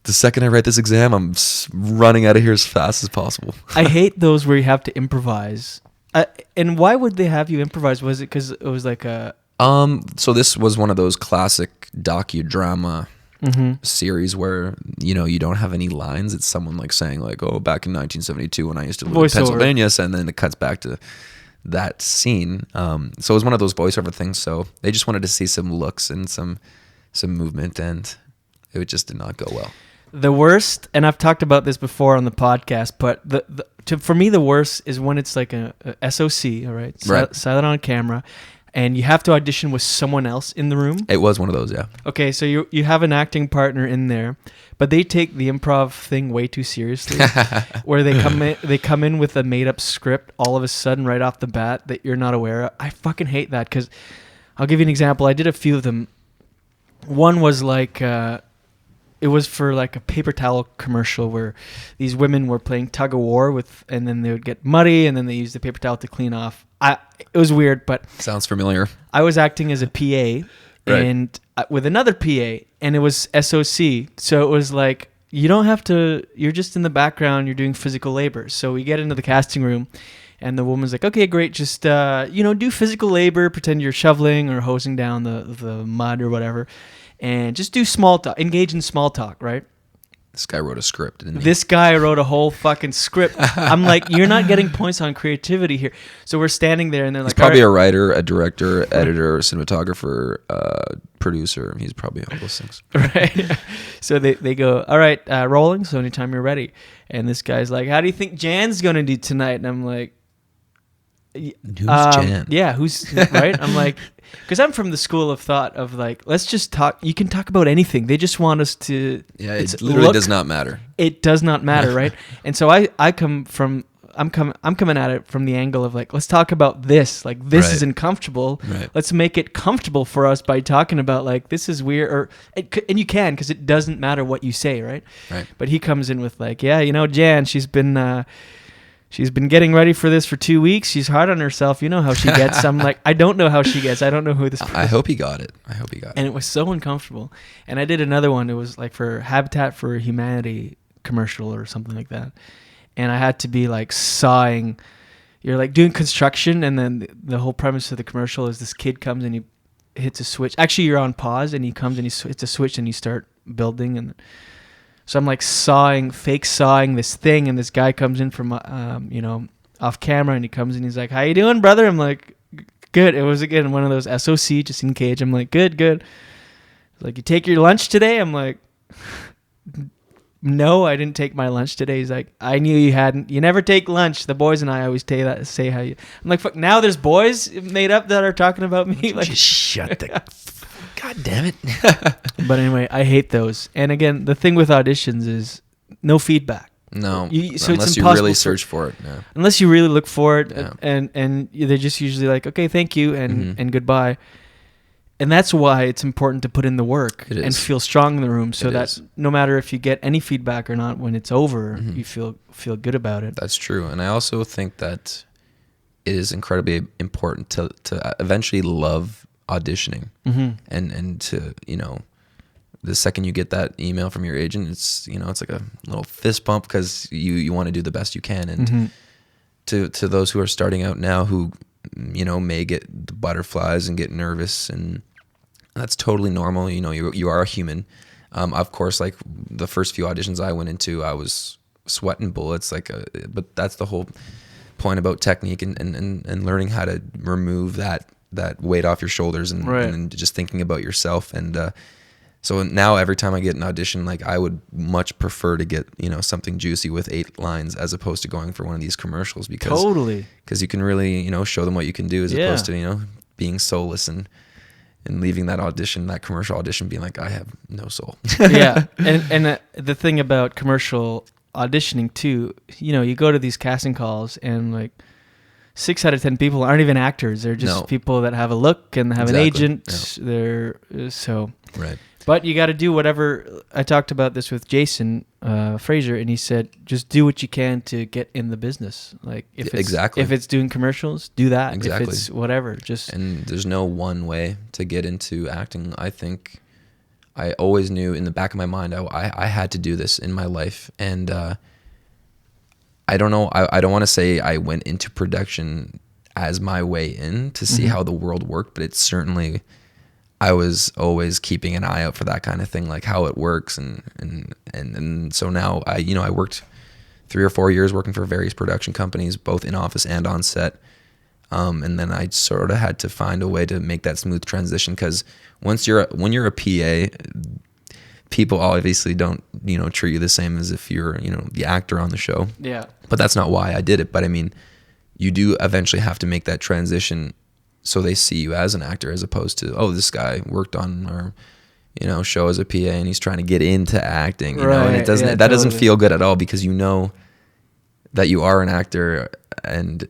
the second I write this exam, I'm running out of here as fast as possible. I hate those where you have to improvise. And why would they have you improvise? Was it because it was like a... So this was one of those classic docudrama series where, you don't have any lines. It's someone like saying like, oh, back in 1972 when I used to live in Pennsylvania, and then it cuts back to that scene. So it was one of those voiceover things. So they just wanted to see some looks and some movement, and it just did not go well. The worst, and I've talked about this before on the podcast, but for me the worst is when it's like a SOC, all right? Silent on camera, and you have to audition with someone else in the room. It was one of those, yeah. Okay, so you have an acting partner in there, but they take the improv thing way too seriously, where they come in with a made up script all of a sudden right off the bat that you're not aware of. I fucking hate that, because I'll give you an example. I did a few of them. One was like it was for like a paper towel commercial where these women were playing tug of war and then they would get muddy and then they use the paper towel to clean off. It was weird, but sounds familiar. I was acting as a PA and with another PA, and it was SOC. So it was like, you don't have to, you're just in the background, you're doing physical labor. So we get into the casting room and the woman's like, okay, great. Just, do physical labor, pretend you're shoveling or hosing down the mud or whatever. And just do small talk, engage in small talk, right? This guy wrote a script, didn't he? This guy wrote a whole fucking script. I'm like, you're not getting points on creativity here. So we're standing there, and they're like, he's probably a writer, a director, editor, cinematographer, producer. He's probably all those things. Right. So they go, all right, rolling, so anytime you're ready. And this guy's like, how do you think Jan's going to do tonight? And I'm like, who's Jan? Yeah, who's, right? I'm like... Because I'm from the school of thought of like, let's just talk. You can talk about anything. They just want us to. Yeah, it literally does not matter. It does not matter, right? And so I'm coming at it from the angle of like, let's talk about this. Like, this isn't comfortable. Right. Let's make it comfortable for us by talking about like, this is weird, and you can, because it doesn't matter what you say, right? Right. But he comes in with like, yeah, Jan, she's been getting ready for this for 2 weeks. She's hard on herself. You know how she gets. I'm like, I don't know how she gets. I don't know who this person is. I hope he got it. And it was so uncomfortable. And I did another one. It was like for Habitat for Humanity commercial or something like that. And I had to be like sawing. You're like doing construction, and then the whole premise of the commercial is this kid comes and he hits a switch. Actually, you're on pause, and he comes and he hits a switch, and you start building. And so I'm like fake sawing this thing, and this guy comes in from, off camera, and he comes in, he's like, how you doing, brother? I'm like, good. It was, again, one of those SOC, just in cage. I'm like, good. He's like, you take your lunch today? I'm like, no, I didn't take my lunch today. He's like, I knew you hadn't. You never take lunch. The boys and I always say how you. I'm like, fuck, now there's boys made up that are talking about me. Like, just shut the... God damn it. But anyway, I hate those. And again, the thing with auditions is no feedback. No, so unless it's you really search for it. Yeah. Unless you really look for it, Yeah. and they're just usually like, okay, thank you, and goodbye. And that's why it's important to put in the work and feel strong in the room, so that no matter if you get any feedback or not, when it's over, you feel good about it. That's true. And I also think that it is incredibly important to eventually love auditioning, and to, the second you get that email from your agent, it's like a little fist bump, because you want to do the best you can. And to those who are starting out now, who may get the butterflies and get nervous and That's totally normal. You know, you are a human. Of course, like the first few auditions I went into, I was sweating bullets. But that's the whole point about technique and learning how to remove that weight off your shoulders and just thinking about yourself. And so now every time I get an audition, like I would much prefer to get, you know, something juicy with 8 lines as opposed to going for one of these commercials because you can really, you know, show them what you can do as opposed to, you know, being soulless and leaving that commercial audition being like, I have no soul. Yeah. And the thing about commercial auditioning too, you know, you go to these casting calls and like 6 out of 10 people aren't even actors. They're just people that have a look and have an agent. Yeah. They're right. But you got to do whatever. I talked about this with Jason Fraser, and he said, just do what you can to get in the business. Like if it's doing commercials, do that. Exactly. If it's whatever, and there's no one way to get into acting. I think I always knew in the back of my mind I had to do this in my life, and I don't know. I don't want to say I went into production as my way in to see how the world worked, but it's certainly. I was always keeping an eye out for that kind of thing, like how it works, and so now I worked 3 or 4 years working for various production companies, both in office and on set, and then I sort of had to find a way to make that smooth transition because when you're a PA, people obviously don't treat you the same as if you're the actor on the show. Yeah. But that's not why I did it. But I mean, you do eventually have to make that transition. So they see you as an actor as opposed to, oh, this guy worked on our, show as a PA and he's trying to get into acting, and it doesn't, doesn't feel good at all because you know that you are an actor and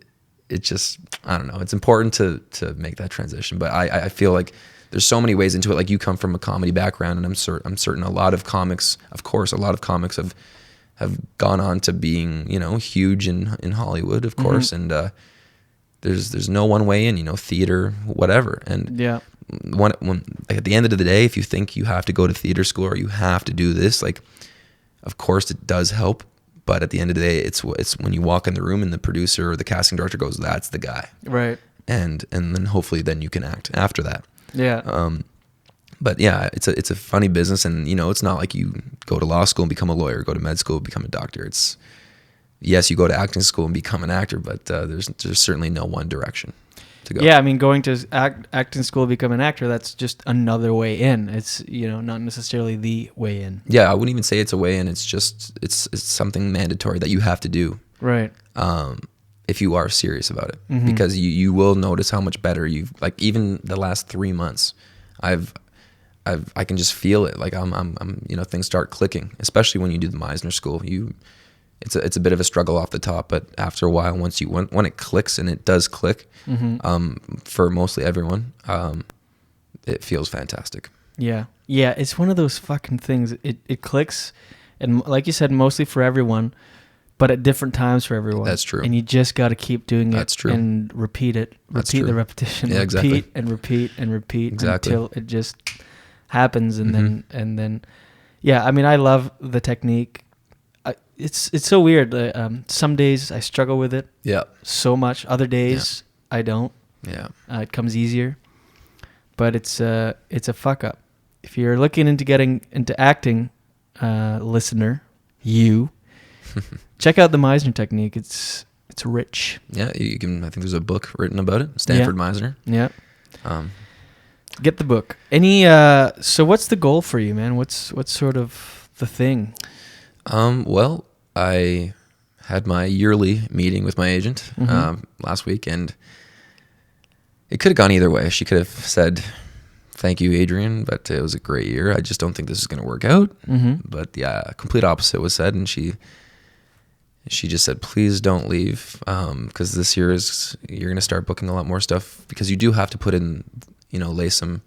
it just, I don't know. It's important to make that transition, but I feel like there's so many ways into it. Like you come from a comedy background and I'm certain a lot of comics have gone on to being, huge in Hollywood, of course. And, there's no one way in, theater, whatever. And when like at the end of the day, if you think you have to go to theater school or you have to do this, like, of course it does help. But at the end of the day, it's when you walk in the room and the producer or the casting director goes, that's the guy. Right. And then hopefully then you can act after that. Yeah. But yeah, it's a funny business, and it's not like you go to law school and become a lawyer, go to med school, become a doctor. It's yes, you go to acting school and become an actor, but there's certainly no one direction to go. Yeah, I mean, going to acting school to become an actor, that's just another way in. It's, not necessarily the way in. Yeah, I wouldn't even say it's a way in. It's just, it's something mandatory that you have to do. Right. If you are serious about it. Because you will notice how much better like even the last 3 months, I can just feel it. Like I'm things start clicking, especially when you do the Meisner school. It's a bit of a struggle off the top, but after a while, when it clicks, and it does click, for mostly everyone, it feels fantastic. Yeah, it's one of those fucking things. It clicks, and like you said, mostly for everyone, but at different times for everyone. That's true. And you just got to keep doing it. That's true. And repeat it. Repeat the repetition. Yeah, exactly. Repeat and repeat and repeat exactly. until it just happens, and then, yeah. I mean, I love the technique. It's so weird. Some days I struggle with it. Yeah. So much. Other days I don't. Yeah. It comes easier. But it's a fuck up. If you're looking into getting into acting, listener, check out the Meisner technique. It's rich. Yeah, you can. I think there's a book written about it. Stanford Meisner. Yeah. Get the book. So what's the goal for you, man? What's sort of the thing? Well, I had my yearly meeting with my agent last week, and it could have gone either way. She could have said, "Thank you, Adrian, but it was a great year. I just don't think this is going to work out." But the complete opposite was said, and she just said, "Please don't leave, because this year you're going to start booking a lot more stuff because you do have to put in, lay some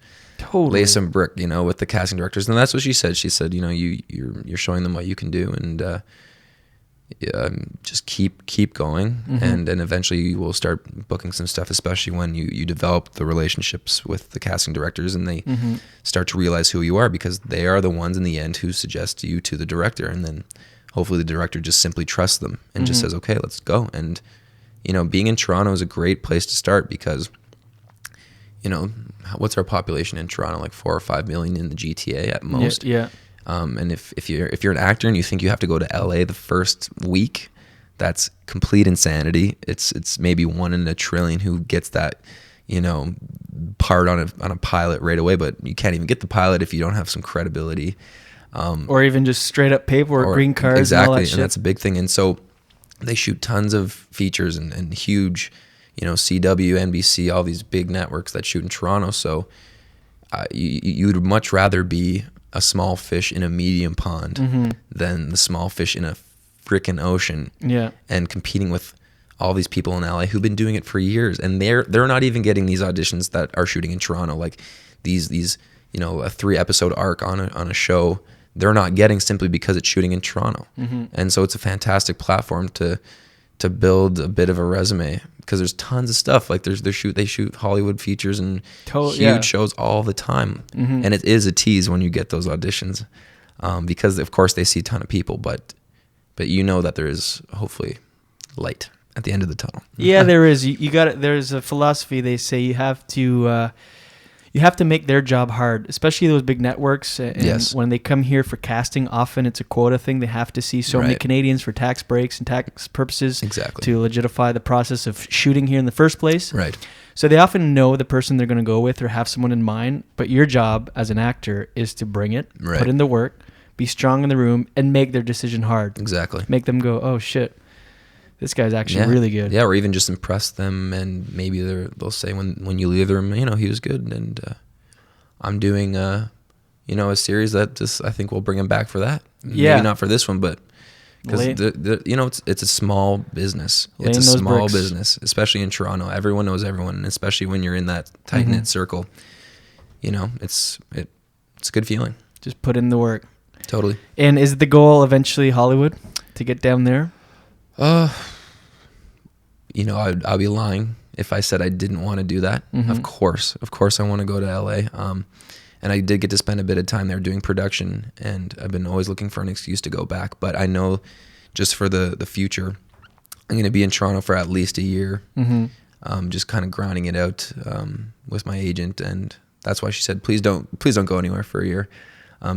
brick, with the casting directors." And that's what she said. She said, you're showing them what you can do, and just keep going, and eventually you will start booking some stuff, especially when you develop the relationships with the casting directors and they start to realize who you are, because they are the ones in the end who suggest you to the director, and then hopefully the director just simply trusts them and just says, okay, let's go. And being in Toronto is a great place to start because what's our population in Toronto? Like 4 or 5 million in the GTA at most. Yeah. And if you're an actor and you think you have to go to LA the first week, that's complete insanity. It's maybe 1 in a trillion who gets that, part on a pilot right away, but you can't even get the pilot if you don't have some credibility. Or even just straight up paperwork, green cards, exactly, and all that shit. And that's a big thing. And so they shoot tons of features and huge, CW, NBC, all these big networks that shoot in Toronto. So you would much rather be a small fish in a medium pond than the small fish in a freaking ocean. Yeah. And competing with all these people in LA who've been doing it for years, and they're not even getting these auditions that are shooting in Toronto, like these a 3-episode arc on a show. They're not getting simply because it's shooting in Toronto. And so it's a fantastic platform to build a bit of a resume, because there's tons of stuff. Like they shoot Hollywood features and huge shows all the time. And it is a tease when you get those auditions, because of course they see a ton of people, but that there is hopefully light at the end of the tunnel. Yeah, there is. You got it. There's a philosophy. They say you have to make their job hard, especially those big networks. And when they come here for casting, often it's a quota thing. They have to see so many Canadians for tax breaks and tax purposes to legitify the process of shooting here in the first place. Right. So they often know the person they're going to go with or have someone in mind. But your job as an actor is to bring it, put in the work, be strong in the room, and make their decision hard. Exactly. Make them go, oh, shit. This guy's actually really good. Yeah, or even just impress them, and maybe they'll say when you leave the room, he was good, and I'm doing a series that just I think we'll bring him back for that. Yeah, maybe not for this one, but because it's a small business. It's a small business, especially in Toronto. Everyone knows everyone, and especially when you're in that tight knit circle. It's a good feeling. Just put in the work. Totally. And is the goal eventually Hollywood to get down there? I'll be lying if I said I didn't want to do that. Of course I want to go to LA. And I did get to spend a bit of time there doing production, and I've been always looking for an excuse to go back. But I know just for the future, I'm going to be in Toronto for at least a year, just kind of grinding it out with my agent. And that's why she said, please don't go anywhere for a year.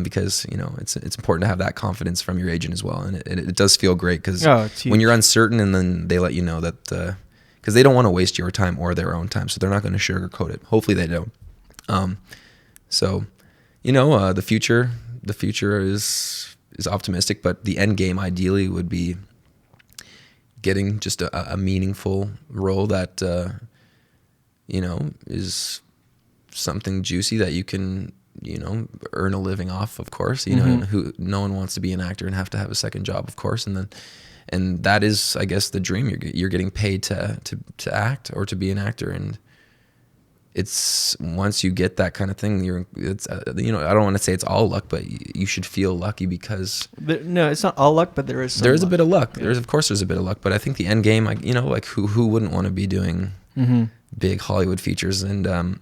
Because it's important to have that confidence from your agent as well, and it does feel great, because when you're uncertain and then they let you know that because they don't want to waste your time or their own time, so they're not going to sugarcoat it. Hopefully they don't. The future is optimistic, but the end game ideally would be getting just a meaningful role that is something juicy that you can earn a living off, of course, who no one wants to be an actor and have to have a second job, of course. And that is, I guess, the dream. You're getting paid to act or to be an actor. And it's, once you get that kind of thing, I don't want to say it's all luck, but you should feel lucky, because no, it's not all luck, but there is a bit of luck. There's a bit of luck, but I think the end game, who wouldn't want to be doing big Hollywood features? And,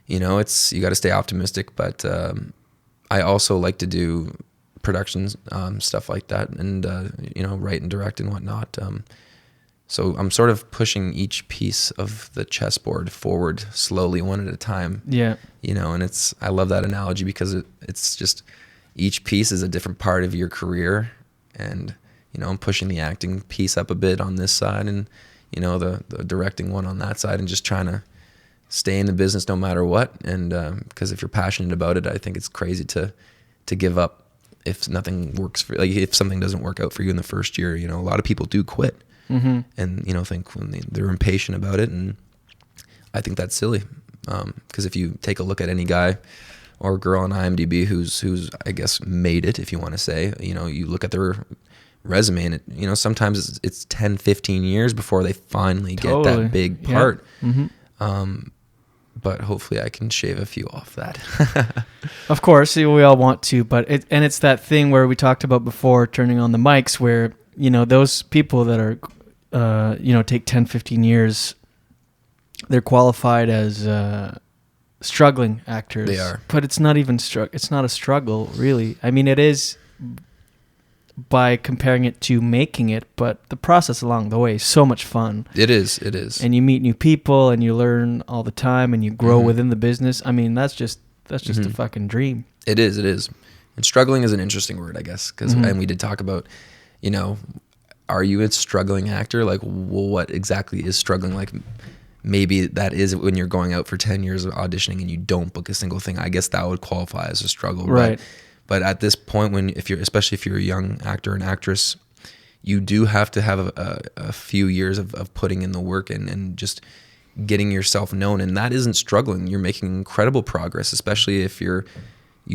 you got to stay optimistic, but I also like to do productions, stuff like that, and write and direct and whatnot. So I'm sort of pushing each piece of the chessboard forward slowly, one at a time. Yeah. And I love that analogy, because it's just each piece is a different part of your career, and I'm pushing the acting piece up a bit on this side, and the directing one on that side, and just trying to stay in the business no matter what. And because if you're passionate about it, I think it's crazy to give up if nothing works for, like, if something doesn't work out for you in the first year. A lot of people do quit, and think when they're impatient about it, and I think that's silly, because if you take a look at any guy or girl on IMDb who's I guess made it, if you want to say, you look at their resume, and it sometimes it's 10-15 years before they finally get that big part. But hopefully I can shave a few off that. Of course, we all want to, but it's that thing where we talked about before, turning on the mics, where those people that are take 10-15 years, they're qualified as struggling actors. They are, but it's not even it's not a struggle, really. I mean, it is, by comparing it to making it, but the process along the way is so much fun. It is. And you meet new people and you learn all the time and you grow within the business. I mean, that's just a fucking dream. It is. And struggling is an interesting word, I guess, because and we did talk about, are you a struggling actor? Like, well, what exactly is struggling? Like, maybe that is when you're going out for 10 years of auditioning and you don't book a single thing. I guess that would qualify as a struggle, right? But at this point, especially if you're a young actor and actress, you do have to have a few years of putting in the work and just getting yourself known. And that isn't struggling. You're making incredible progress, especially if you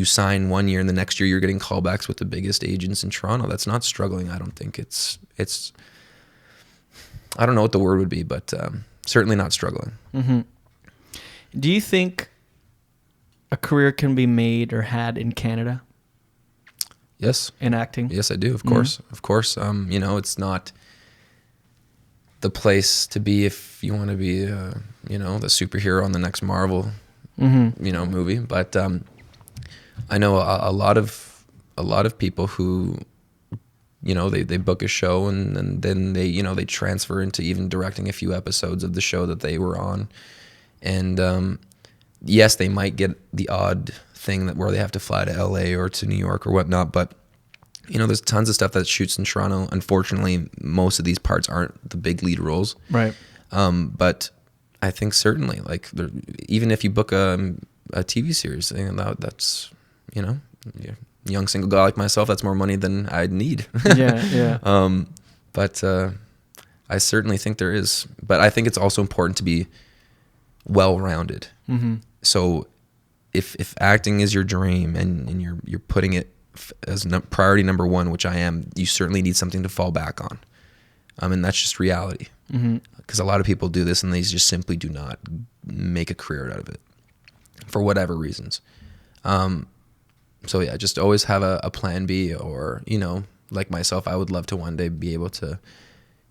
sign 1 year and the next year you're getting callbacks with the biggest agents in Toronto. That's not struggling. I don't think it's I don't know what the word would be, but certainly not struggling. Mm-hmm. Do you think a career can be made or had in Canada? Yes. In acting? Yes, I do. Of course. Of course. It's not the place to be if you want to be, the superhero on the next Marvel, movie. But I know a lot of people who, they book a show and then they transfer into even directing a few episodes of the show that they were on. And yes, they might get the odd thing where they have to fly to LA or to New York or whatnot, but there's tons of stuff that shoots in Toronto. Unfortunately, most of these parts aren't the big lead roles, right? But I think certainly, like, even if you book a TV series, that's young single guy like myself, that's more money than I'd need. Yeah. But I certainly think there is, but I think it's also important to be well-rounded. So if acting is your dream and you're putting it as priority number one, which I am, you certainly need something to fall back on. And that's just reality. Because a lot of people do this and they just simply do not make a career out of it for whatever reasons. So yeah, just always have a plan B, or, like myself, I would love to one day be able to,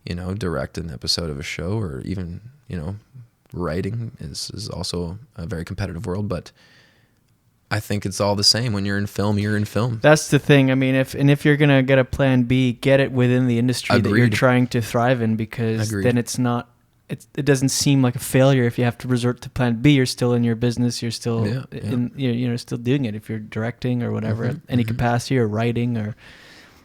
direct an episode of a show, or even, writing is also a very competitive world, but I think it's all the same. When you're in film, you're in film. That's the thing. I mean, if you're going to get a plan B, get it within the industry that you're trying to thrive in, because then it doesn't seem like a failure if you have to resort to plan B. You're still in your business. You're still still doing it. If you're directing or whatever, any capacity, or writing,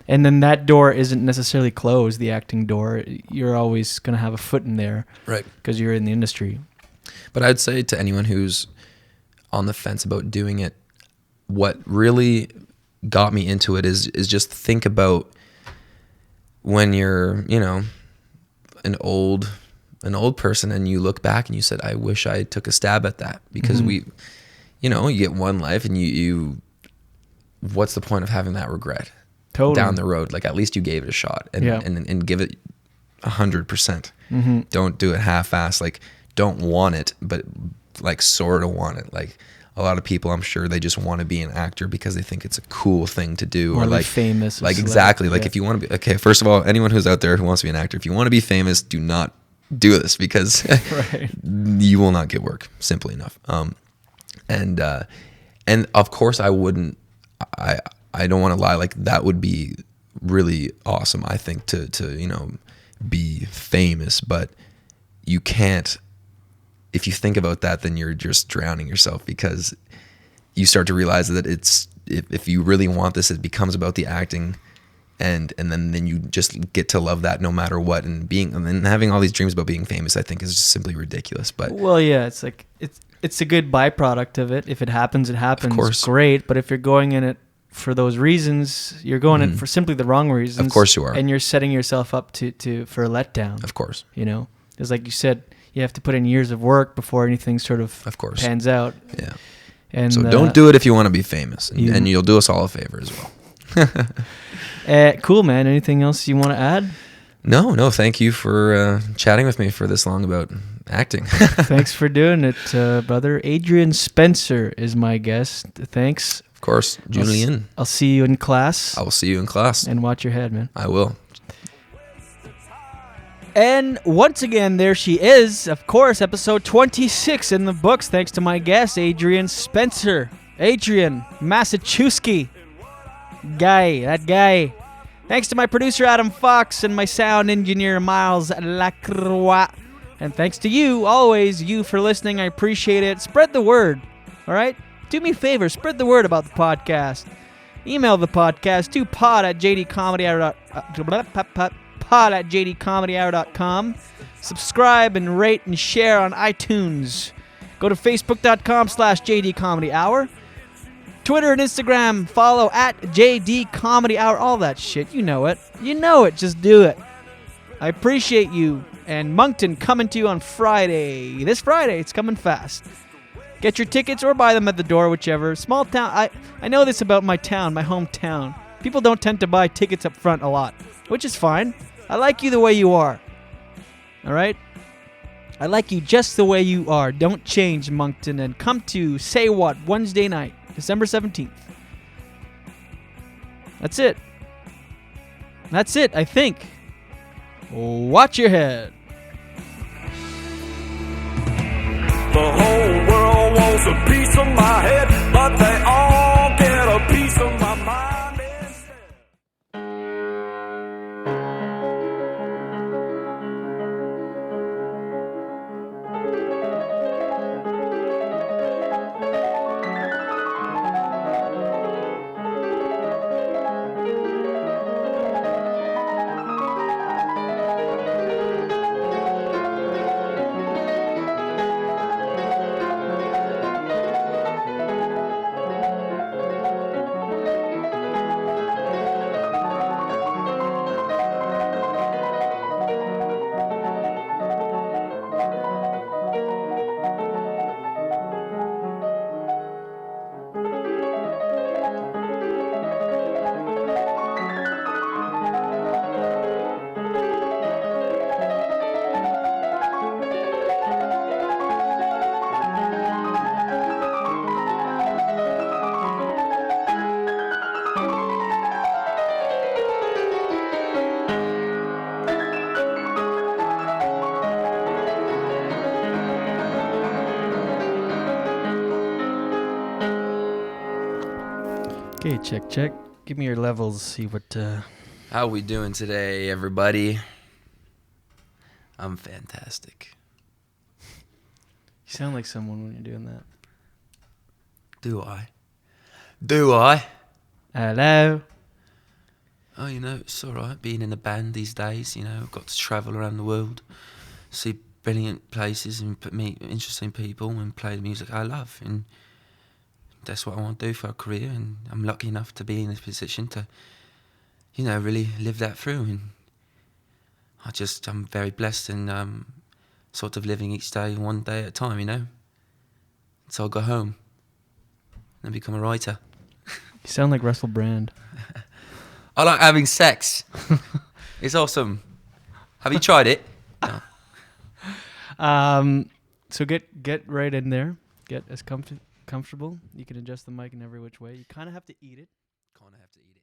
and then that door isn't necessarily closed, the acting door. You're always going to have a foot in there, right? Because you're in the industry. But I'd say to anyone who's on the fence about doing it, what really got me into it is just think about when you're, an old person and you look back and you said, I wish I took a stab at that, because you get one life, and you what's the point of having that regret down the road? Like, at least you gave it a shot and give it 100%. Don't do it half-assed. Like, don't want it, but like sort of want it. Like, a lot of people, I'm sure, they just want to be an actor because they think it's a cool thing to do, or like famous, like exactly. Like, if you want to be, okay, first of all, anyone who's out there who wants to be an actor, if you want to be famous, do not do this, because you will not get work, simply enough. And of course I wouldn't, I don't want to lie, like, that would be really awesome, I think, to be famous, but you can't. If you think about that, then you're just drowning yourself, because you start to realize that if you really want this, it becomes about the acting, and then you just get to love that no matter what. And then having all these dreams about being famous, I think, is just simply ridiculous. But well, yeah, it's like it's a good byproduct of it. If it happens, it happens. Of course, great. But if you're going in it for those reasons, you're going in for simply the wrong reasons. Of course you are, and you're setting yourself up for a letdown. Of course, it's like you said. You have to put in years of work before anything sort of pans out. Yeah. And so don't do it if you want to be famous, and you'll do us all a favor as well. Cool, man. Anything else you want to add? No. Thank you for chatting with me for this long about acting. Thanks for doing it, brother. Adrian Spencer is my guest. Thanks. Of course, Julian. I'll see you in class. I will see you in class. And watch your head, man. I will. And once again, there she is, of course, episode 26 in the books, thanks to my guest, Adrian Spencer. Adrian, Massachusetts guy, that guy. Thanks to my producer, Adam Fox, and my sound engineer, Miles Lacroix. And thanks to you, always, you for listening. I appreciate it. Spread the word, all right? Do me a favor, spread the word about the podcast. Email the podcast to pod@jdcomedyhour.com. Subscribe and rate and share on iTunes. Go to facebook.com/jdcomedyhour. Twitter and Instagram, follow @JDComedyHour, all that shit. You know it. You know it. Just do it. I appreciate you. And Moncton coming to you on Friday. This Friday, it's coming fast. Get your tickets or buy them at the door, whichever. Small town. I know this about my town, my hometown. People don't tend to buy tickets up front a lot, which is fine. I like you the way you are. All right? I like you just the way you are. Don't change, Moncton. And come to Say What Wednesday night. December 17th. That's it. That's it, I think. Watch your head. The whole world wants a piece of my head, but they all get a piece of my mind instead. Okay, check. Give me your levels. See what. How we doing today, everybody? I'm fantastic. You sound like someone when you're doing that. Do I? Do I? Hello. Oh, you know, it's all right being in a band these days. You know, I've got to travel around the world, see brilliant places and meet interesting people and play the music I love. And that's what I want to do for a career. And I'm lucky enough to be in this position to, you know, really live that through. And I'm very blessed and sort of living each day one day at a time, you know. So I'll go home and become a writer. You sound like Russell Brand. I like having sex. It's awesome. Have you tried it? No. So get right in there. Get as comfortable. You can adjust the mic in every which way. You kind of have to eat it. Kind of have to eat it.